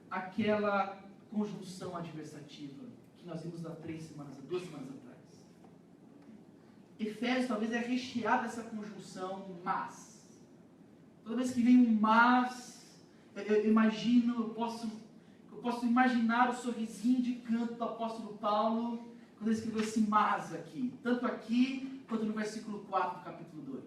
[SPEAKER 1] aquela conjunção adversativa que nós vimos há 2 semanas atrás. Efésios talvez é recheado dessa conjunção mas. Toda vez que vem um mas, eu posso imaginar o sorrisinho de canto do apóstolo Paulo quando ele escreveu esse mas aqui, tanto aqui quanto no versículo 4 do capítulo 2.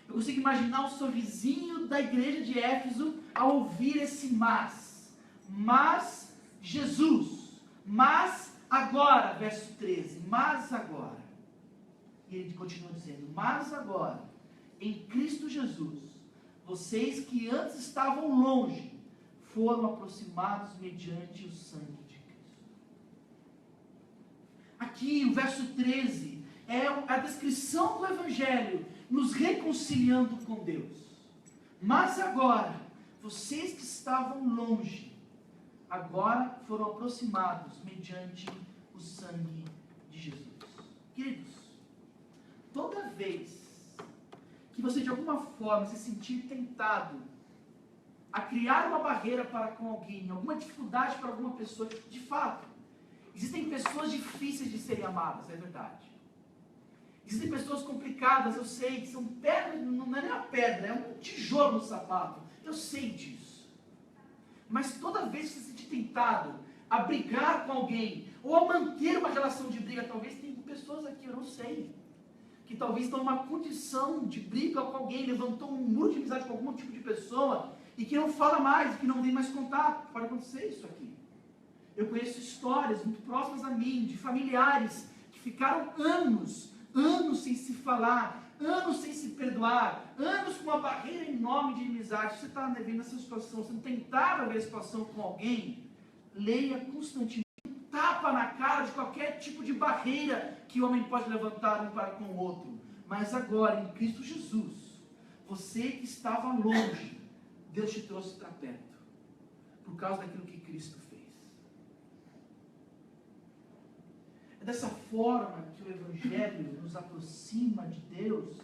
[SPEAKER 1] Eu consigo imaginar o sorrisinho da igreja de Éfeso ao ouvir esse mas. Mas Jesus, mas agora, verso 13, mas agora. E ele continua dizendo, mas agora, em Cristo Jesus, vocês que antes estavam longe, foram aproximados mediante o sangue de Cristo. Aqui, o verso 13, é a descrição do Evangelho, nos reconciliando com Deus. Mas agora, vocês que estavam longe, agora foram aproximados mediante o sangue de Jesus. Queridos, toda vez que você de alguma forma se sentir tentado a criar uma barreira para com alguém, alguma dificuldade para alguma pessoa, de fato, existem pessoas difíceis de serem amadas, é verdade. Existem pessoas complicadas, eu sei, que são pedras, não é nem uma pedra, é um tijolo no sapato, eu sei disso. Mas toda vez que você se sentir tentado a brigar com alguém, ou a manter uma relação de briga, talvez tem pessoas aqui, eu não sei, que talvez estão numa condição de briga com alguém, levantou um muro de amizade com algum tipo de pessoa, e que não fala mais, que não tem mais contato. Pode acontecer isso aqui. Eu conheço histórias muito próximas a mim, de familiares que ficaram anos sem se falar, anos sem se perdoar, anos com uma barreira enorme de inimizade. Você está vivendo essa situação, você não tentava ver a situação com alguém, leia constantemente, tapa na cara de qualquer tipo de barreira que o homem pode levantar um para com o outro. Mas agora, em Cristo Jesus, você que estava longe, Deus te trouxe para perto, por causa daquilo que Cristo fez. É dessa forma que o Evangelho nos aproxima de Deus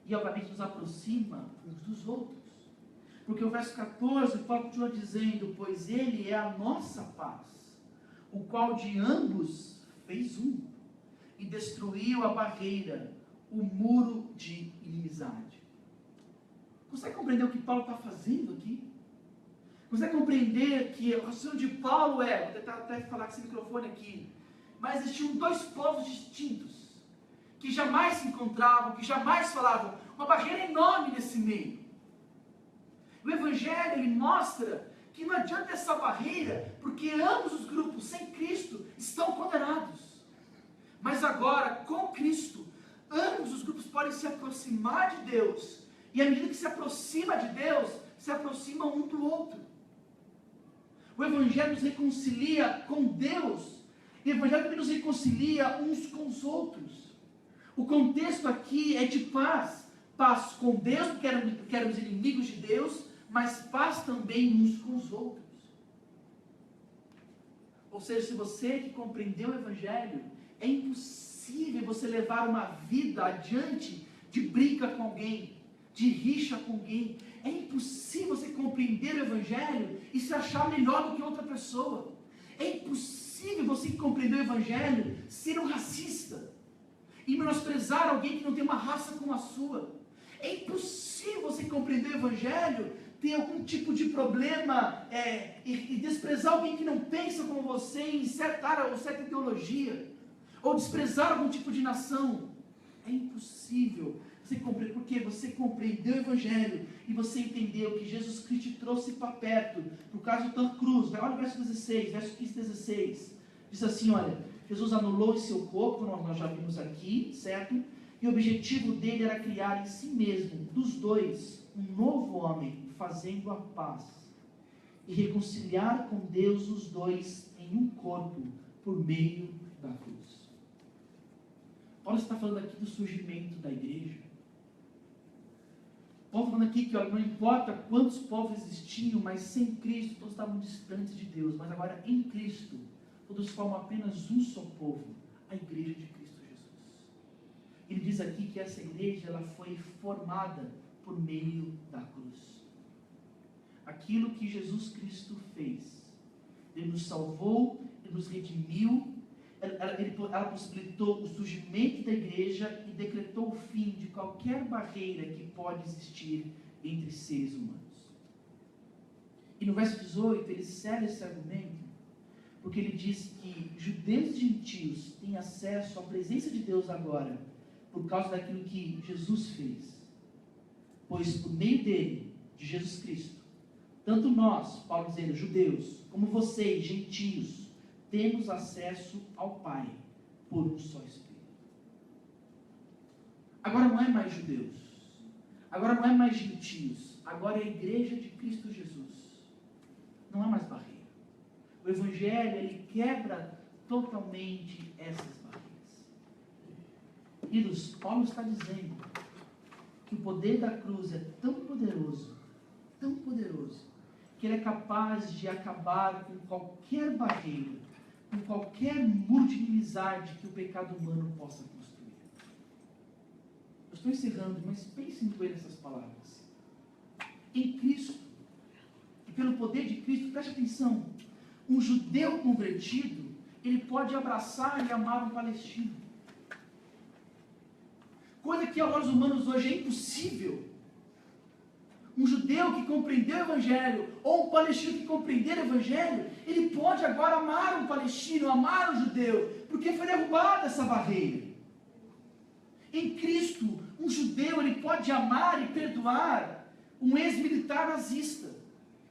[SPEAKER 1] e, obviamente, nos aproxima uns dos outros. Porque o verso 14, Paulo continua dizendo: pois Ele é a nossa paz, o qual de ambos fez um, e destruiu a barreira, o muro de inimizade. Consegue compreender o que Paulo está fazendo aqui? Consegue compreender que o raciocínio de Paulo é, vou tentar até falar com esse microfone aqui, mas existiam dois povos distintos, que jamais se encontravam, que jamais falavam, uma barreira enorme nesse meio. O Evangelho, ele mostra que não adianta essa barreira, porque ambos os grupos sem Cristo estão condenados. Mas agora, com Cristo, ambos os grupos podem se aproximar de Deus, e à medida que se aproxima de Deus, se aproximam um do outro. O Evangelho nos reconcilia com Deus, e o Evangelho também nos reconcilia uns com os outros. O contexto aqui é de paz, paz com Deus, porque éramos inimigos de Deus, mas paz também uns com os outros. Ou seja, se você que compreendeu o Evangelho, é impossível você levar uma vida adiante de briga com alguém, de rixa com alguém. É impossível você compreender o Evangelho e se achar melhor do que outra pessoa. É impossível você compreender o Evangelho ser um racista e menosprezar alguém que não tem uma raça como a sua. É impossível você compreender o Evangelho, ter algum tipo de problema e desprezar alguém que não pensa como você em certa área ou certa ideologia, ou desprezar algum tipo de nação. É impossível você compreender, porque você compreendeu o Evangelho e você entendeu que Jesus Cristo te trouxe para perto, por causa da cruz. Olha o verso 16, verso 15 e 16. Diz assim, olha, Jesus anulou em seu corpo, nós já vimos aqui, certo? E o objetivo dele era criar em si mesmo, dos dois, um novo homem, fazendo a paz, e reconciliar com Deus os dois em um corpo, por meio da cruz. Paulo está falando aqui do surgimento da igreja. Paulo está falando aqui que não importa quantos povos existiam, mas sem Cristo todos estavam distantes de Deus, mas agora em Cristo todos formam apenas um só povo, a igreja de Cristo Jesus. Ele diz aqui que essa igreja ela foi formada por meio da cruz. Aquilo que Jesus Cristo fez, Ele nos salvou, Ele nos redimiu, ela possibilitou o surgimento da igreja e decretou o fim de qualquer barreira que pode existir entre seres humanos. E no verso 18 ele encerra esse argumento, porque ele diz que judeus e gentios têm acesso à presença de Deus agora, por causa daquilo que Jesus fez. Pois por meio dele, de Jesus Cristo, tanto nós, Paulo dizendo, judeus, como vocês, gentios, temos acesso ao Pai por um só Espírito. Agora não é mais judeus, agora não é mais gentios, agora é a igreja de Cristo Jesus. Não há mais barreira. O Evangelho, ele quebra totalmente essas barreiras. Queridos, Paulo está dizendo que o poder da cruz é tão poderoso, que Ele é capaz de acabar com qualquer barreira, com qualquer muro de inimizade que o pecado humano possa construir. Eu estou encerrando, mas pense muito bem nessas palavras. Em Cristo, e pelo poder de Cristo, preste atenção, um judeu convertido, ele pode abraçar e amar um palestino. Coisa que aos olhos humanos hoje é impossível. Um judeu que compreendeu o Evangelho, ou um palestino que compreender o Evangelho, ele pode agora amar um palestino, amar um judeu, porque foi derrubada essa barreira. Em Cristo, um judeu ele pode amar e perdoar um ex-militar nazista,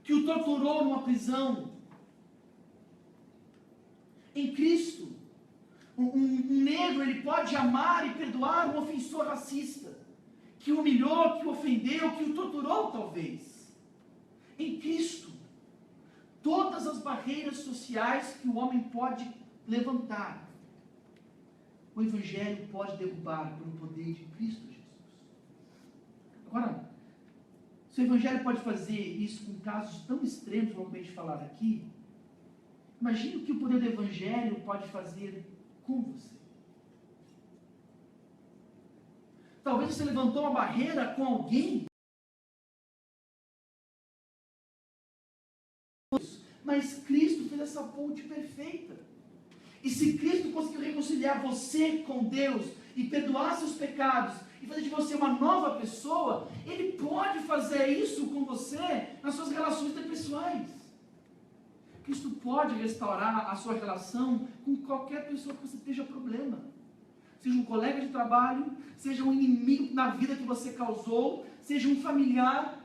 [SPEAKER 1] que o torturou numa prisão. Em Cristo, um negro ele pode amar e perdoar um ofensor racista, que o humilhou, que o ofendeu, que o torturou talvez. Em Cristo, todas as barreiras sociais que o homem pode levantar, o Evangelho pode derrubar pelo poder de Cristo Jesus. Agora, se o Evangelho pode fazer isso com casos tão extremos, como a gente falar aqui, imagine o que o poder do Evangelho pode fazer com você. Talvez você levantou uma barreira com alguém, mas Cristo fez essa ponte perfeita. E se Cristo conseguiu reconciliar você com Deus e perdoar seus pecados e fazer de você uma nova pessoa, Ele pode fazer isso com você nas suas relações interpessoais. Cristo pode restaurar a sua relação com qualquer pessoa que você esteja problema. Seja um colega de trabalho, seja um inimigo na vida que você causou, seja um familiar,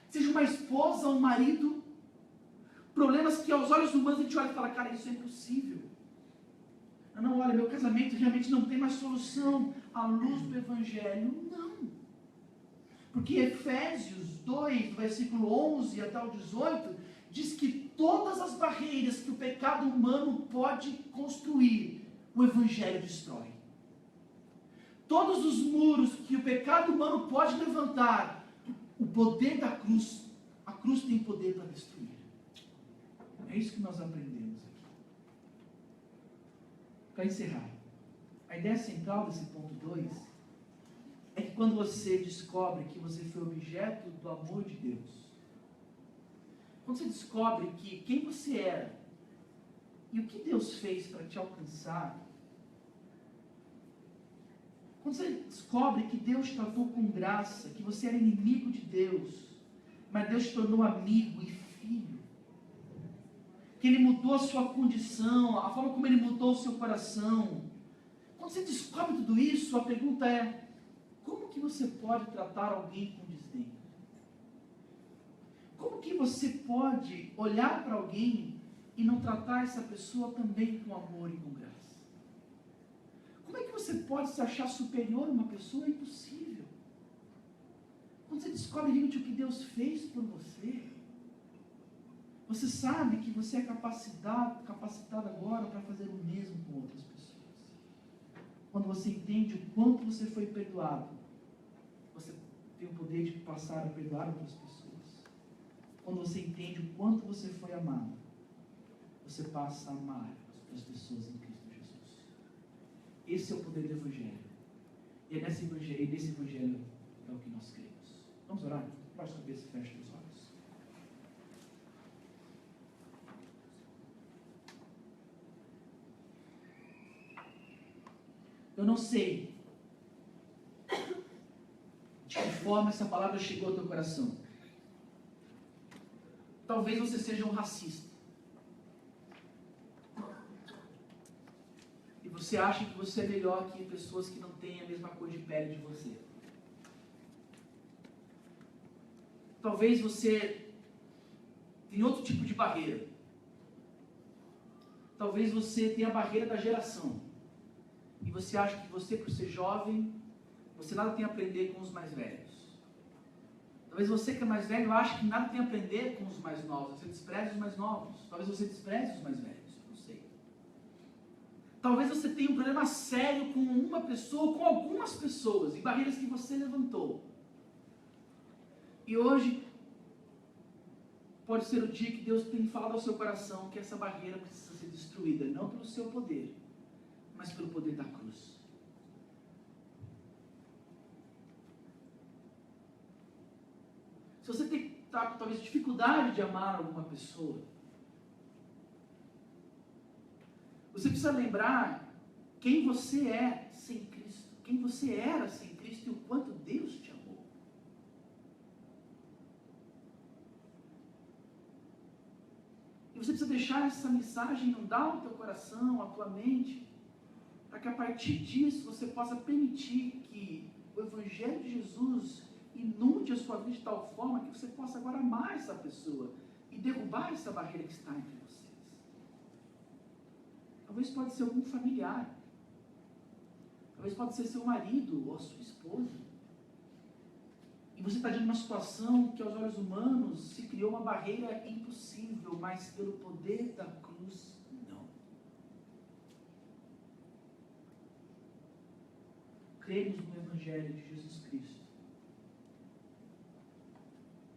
[SPEAKER 1] seja uma esposa, um marido. Problemas que aos olhos humanos a gente olha e fala, cara, isso é impossível. Não, olha, meu casamento realmente não tem mais solução. À luz do Evangelho, não. Porque Efésios 2, versículo 11 até o 18, diz que todas as barreiras que o pecado humano pode construir, o Evangelho destrói. Todos os muros que o pecado humano pode levantar, o poder da cruz, a cruz tem poder para destruir. É isso que nós aprendemos aqui. Para encerrar, a ideia central desse ponto 2 é que quando você descobre que você foi objeto do amor de Deus, quando você descobre que quem você era e o que Deus fez para te alcançar, quando você descobre que Deus te tratou com graça, que você era inimigo de Deus, mas Deus te tornou amigo e filho, que Ele mudou a sua condição, a forma como Ele mudou o seu coração. Quando você descobre tudo isso, a pergunta é, como que você pode tratar alguém com desdém? Como que você pode olhar para alguém e não tratar essa pessoa também com amor e com graça? Como é que você pode se achar superior a uma pessoa? É impossível. Quando você descobre realmente o que Deus fez por você, você sabe que você é capacitado agora para fazer o mesmo com outras pessoas. Quando você entende o quanto você foi perdoado, você tem o poder de passar a perdoar outras pessoas. Quando você entende o quanto você foi amado, você passa a amar as pessoas em Cristo Jesus. Esse é o poder do Evangelho. E é nesse Evangelho é o que nós cremos. Vamos orar? Baixa a cabeça e fecha os olhos. Eu não sei de que forma essa palavra chegou ao teu coração. Talvez você seja um racista. E você acha que você é melhor que pessoas que não têm a mesma cor de pele de você. Talvez você tenha outro tipo de barreira. Talvez você tenha a barreira da geração. E você acha que você, por ser jovem, você nada tem a aprender com os mais velhos. Talvez você que é mais velho ache que nada tem a aprender com os mais novos. Você despreze os mais novos. Talvez você despreze os mais velhos. Não sei. Talvez você tenha um problema sério com uma pessoa, com algumas pessoas, e barreiras que você levantou. E hoje, pode ser o dia que Deus tem falado ao seu coração que essa barreira precisa ser destruída, não pelo seu poder, mas pelo poder da cruz. Se você está com talvez dificuldade de amar alguma pessoa, você precisa lembrar quem você é sem Cristo, quem você era sem Cristo e o quanto Deus te amou. E você precisa deixar essa mensagem inundar o teu coração, a tua mente, para que a partir disso você possa permitir que o Evangelho de Jesus inunde a sua vida de tal forma que você possa agora amar essa pessoa e derrubar essa barreira que está entre vocês. Talvez pode ser algum familiar, talvez pode ser seu marido ou a sua esposa. E você está diante de uma situação que aos olhos humanos se criou uma barreira impossível, mas pelo poder da cruz, não. Cremos no Evangelho de Jesus Cristo,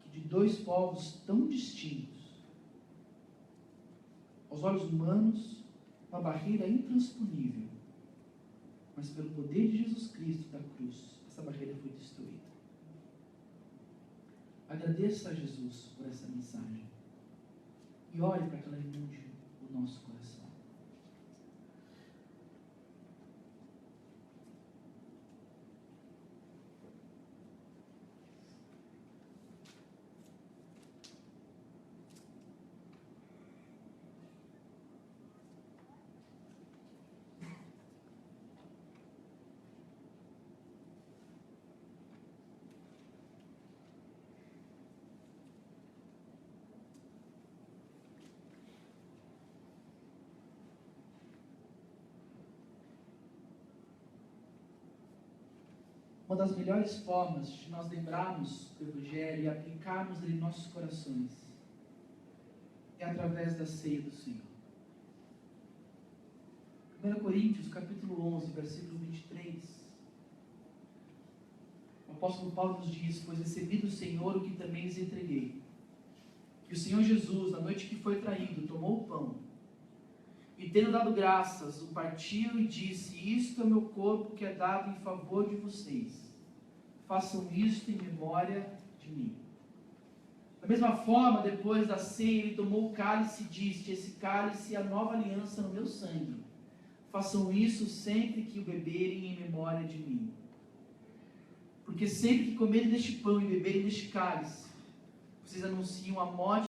[SPEAKER 1] que de dois povos tão distintos, aos olhos humanos, uma barreira intransponível, mas pelo poder de Jesus Cristo da cruz, essa barreira foi destruída. Agradeça a Jesus por essa mensagem e ore para que ela inunde o nosso coração. Uma das melhores formas de nós lembrarmos do Evangelho e aplicarmos ele em nossos corações é através da ceia do Senhor. 1 Coríntios, capítulo 11, versículo 23. O apóstolo Paulo nos diz: pois recebi do Senhor o que também lhes entreguei. Que o Senhor Jesus, na noite que foi traído, tomou o pão e, tendo dado graças, o partiu e disse: isto é o meu corpo que é dado em favor de vocês. Façam isto em memória de mim. Da mesma forma, depois da ceia, ele tomou o cálice e disse: esse cálice é a nova aliança no meu sangue. Façam isso sempre que o beberem em memória de mim. Porque sempre que comerem deste pão e beberem deste cálice, vocês anunciam a morte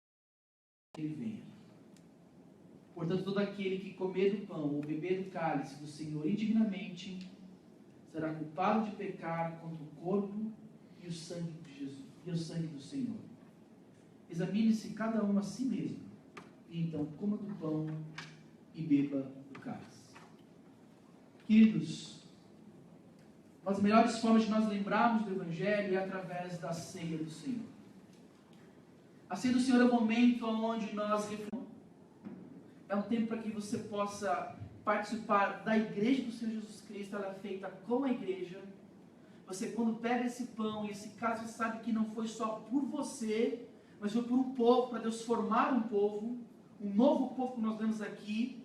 [SPEAKER 1] que ele venha. Portanto, todo aquele que comer do pão ou beber do cálice do Senhor indignamente será culpado de pecar contra o corpo e o sangue de Jesus, e o sangue do Senhor. Examine-se cada um a si mesmo, e então coma do pão e beba do cálice. Queridos, uma das melhores formas de nós lembrarmos do Evangelho é através da ceia do Senhor. A ceia do Senhor é o momento onde nós refletimos. É um tempo para que você possa participar da igreja do Senhor Jesus Cristo. Ela é feita com a igreja. Você, quando pega esse pão e esse cálice, você sabe que não foi só por você, mas foi por um povo, para Deus formar um povo, um novo povo que nós vemos aqui.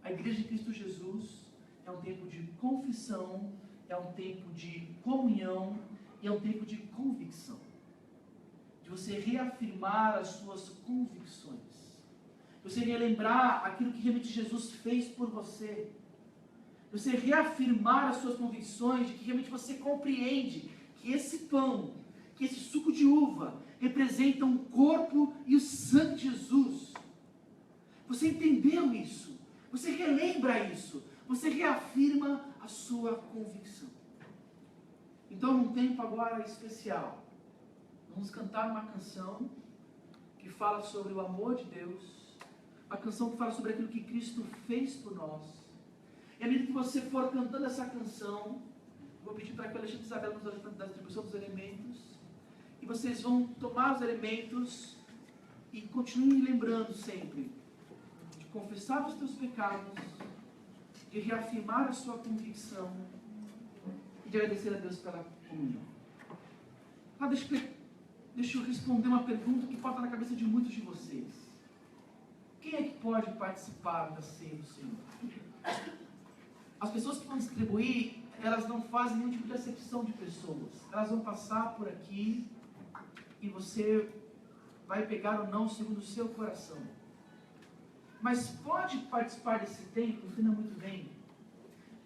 [SPEAKER 1] A igreja de Cristo Jesus é um tempo de confissão, é um tempo de comunhão e é um tempo de convicção. De você reafirmar as suas convicções. Você relembrar aquilo que realmente Jesus fez por você. Você reafirmar as suas convicções de que realmente você compreende que esse pão, que esse suco de uva representam o corpo e o sangue de Jesus. Você entendeu isso. Você relembra isso. Você reafirma a sua convicção. Então, num tempo agora especial, vamos cantar uma canção que fala sobre o amor de Deus. A canção que fala sobre aquilo que Cristo fez por nós. E à medida que você for cantando essa canção, vou pedir para que o Alexandre Isabela nos ajude na distribuição dos elementos. E vocês vão tomar os elementos e continuem lembrando sempre de confessar os teus pecados, de reafirmar a sua convicção e de agradecer a Deus pela comunhão. Deixa eu deixa eu responder uma pergunta que pode estar na cabeça de muitos de vocês. Quem é que pode participar da ceia do Senhor? As pessoas que vão distribuir, elas não fazem nenhum tipo de acepção de pessoas. Elas vão passar por aqui e você vai pegar ou não segundo o seu coração. Mas pode participar desse tempo, entenda muito bem,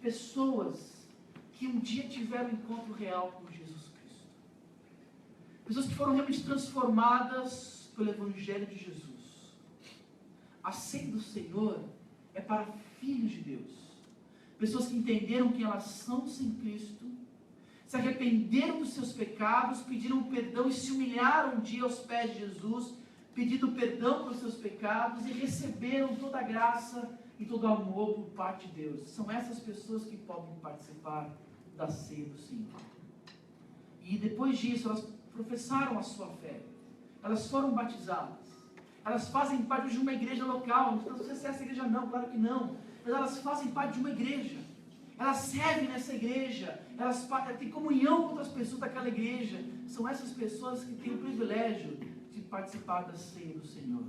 [SPEAKER 1] pessoas que um dia tiveram um encontro real com Jesus Cristo. Pessoas que foram realmente transformadas pelo Evangelho de Jesus. A ceia do Senhor é para filhos de Deus. Pessoas que entenderam que elas são sem Cristo, se arrependeram dos seus pecados, pediram perdão e se humilharam um dia aos pés de Jesus, pedindo perdão pelos seus pecados e receberam toda a graça e todo o amor por parte de Deus. São essas pessoas que podem participar da ceia do Senhor. E depois disso, elas professaram a sua fé. Elas foram batizadas. Elas fazem parte de uma igreja local. Não sei se é essa igreja não, claro que não. Mas elas fazem parte de uma igreja. Elas servem nessa igreja. Elas têm comunhão com outras pessoas daquela igreja. São essas pessoas que têm o privilégio de participar da ceia do Senhor.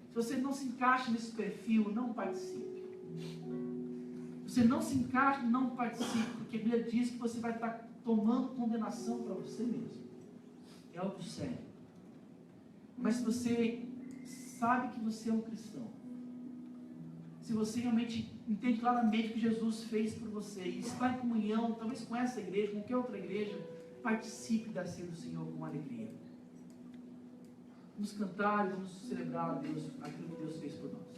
[SPEAKER 1] Se você não se encaixa nesse perfil, não participe. Se você não se encaixa, não participe. Porque a Bíblia diz que você vai estar tomando condenação para você mesmo. É algo sério. Mas se você sabe que você é um cristão, se você realmente entende claramente o que Jesus fez por você e está em comunhão, talvez com essa igreja, com qualquer outra igreja, participe da ceia do Senhor com alegria. Vamos cantar e vamos celebrar a Deus, aquilo que Deus fez por nós.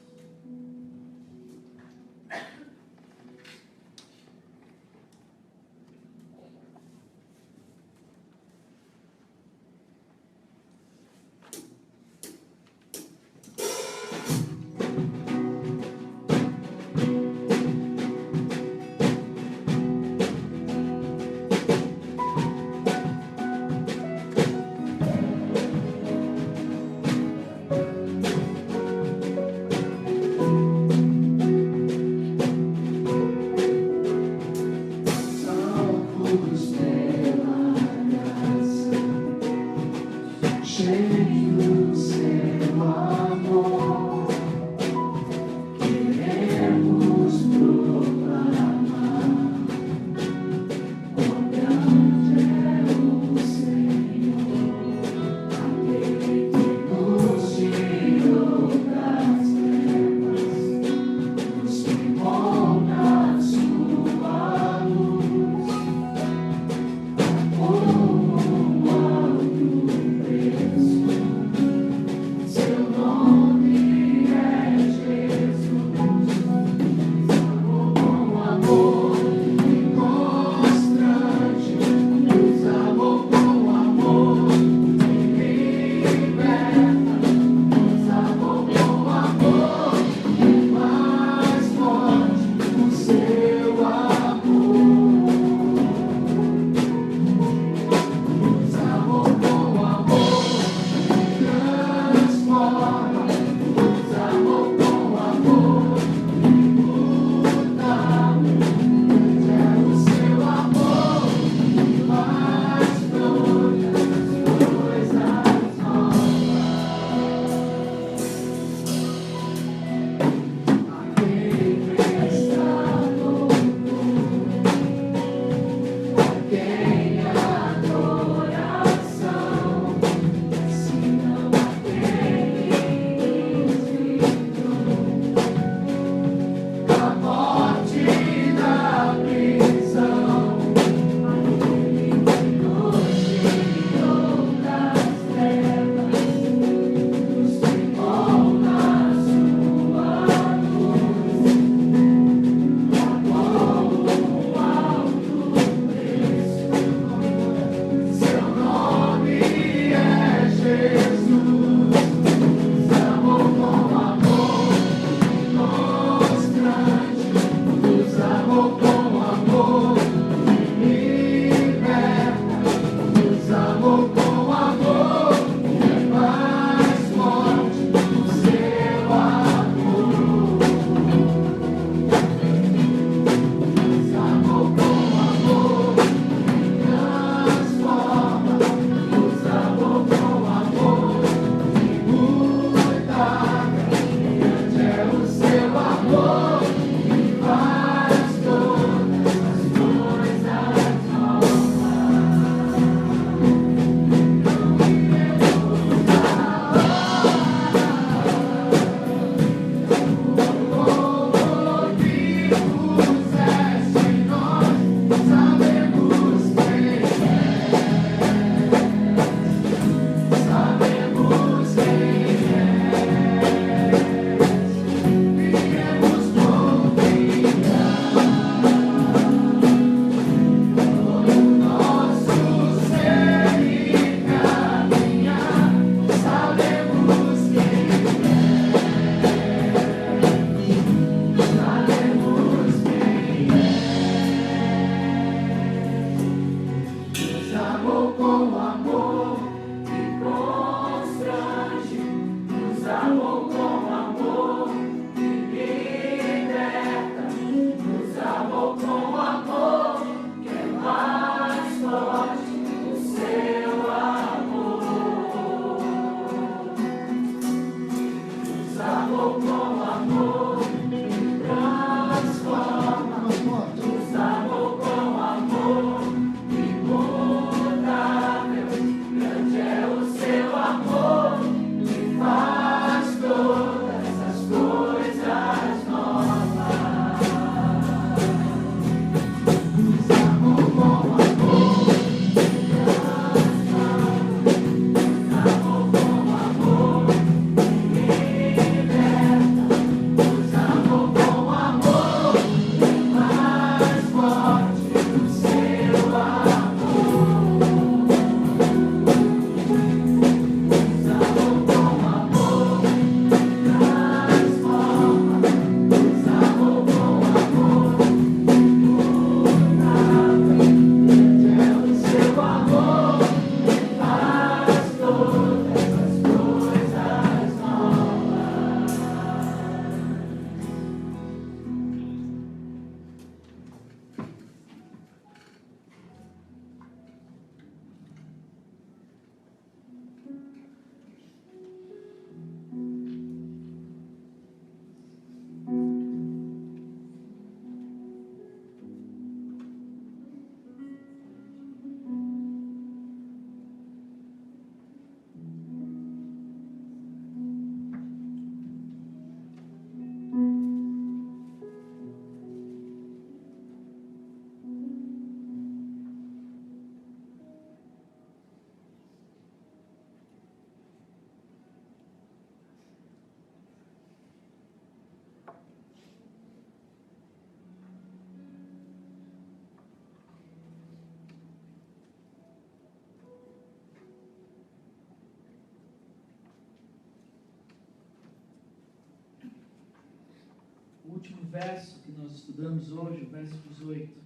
[SPEAKER 1] último verso que nós estudamos hoje, o verso 18.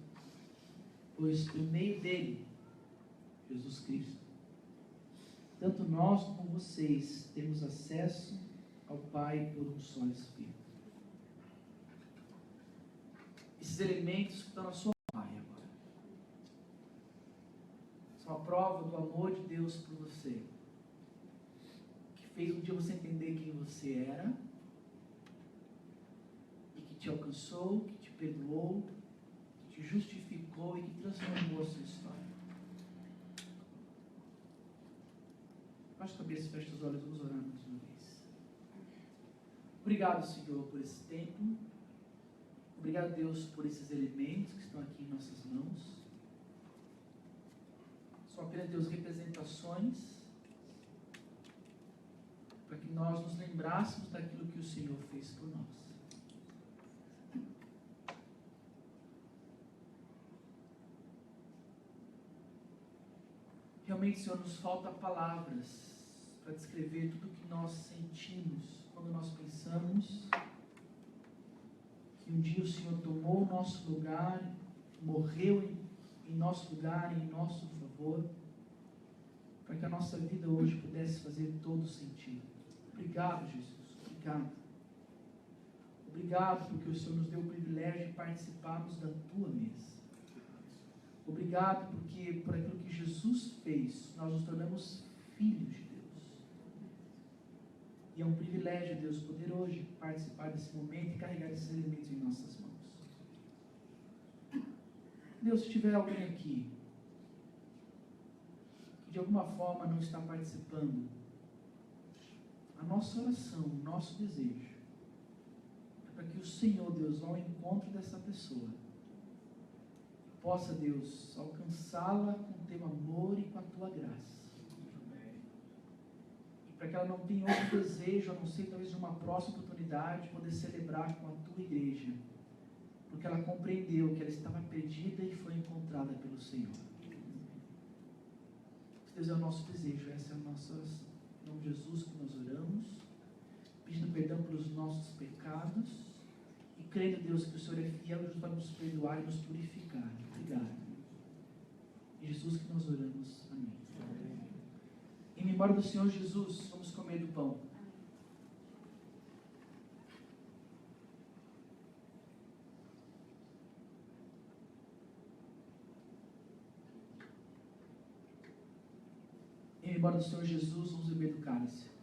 [SPEAKER 1] Pois por meio dele, Jesus Cristo, tanto nós como vocês temos acesso ao Pai por um só Espírito. Esses elementos que estão na sua Pai agora são a prova do amor de Deus por você, que fez um dia você entender quem você era e que te alcançou, que te perdoou, que te justificou e que transformou a sua história. Baixa a cabeça, fecha os olhos, vamos orar mais uma vez. Obrigado, Senhor, por esse tempo. Obrigado, Deus, por esses elementos que estão aqui em nossas mãos. São apenas, Deus, representações para que nós nos lembrássemos daquilo que o Senhor fez por nós. Realmente, Senhor, nos falta palavras para descrever tudo o que nós sentimos quando nós pensamos que um dia o Senhor tomou o nosso lugar, morreu em nosso lugar, em nosso favor, para que a nossa vida hoje pudesse fazer todo sentido. Obrigado, Jesus. Obrigado. Obrigado porque o Senhor nos deu o privilégio de participarmos da tua mesa. Obrigado porque por aquilo que Jesus fez, nós nos tornamos filhos de Deus. E é um privilégio, Deus, poder hoje participar desse momento e carregar esses elementos em nossas mãos. Deus, se tiver alguém aqui que de alguma forma não está participando, a nossa oração, o nosso desejo é para que o Senhor, Deus, vá ao encontro dessa pessoa, possa, Deus, alcançá-la com o teu amor e com a tua graça. E para que ela não tenha outro desejo, a não ser talvez de uma próxima oportunidade, poder celebrar com a tua igreja, porque ela compreendeu que ela estava perdida e foi encontrada pelo Senhor. Deus, é o nosso desejo, essa é a nossa oração. Em nome de Jesus que nós oramos, pedindo perdão pelos nossos pecados, e crendo, Deus, que o Senhor é fiel e para nos perdoar e nos purificar. Obrigado. Em Jesus que nós oramos. Amém. Em memória do Senhor Jesus, vamos comer do pão. Em memória do Senhor Jesus, vamos beber do cálice.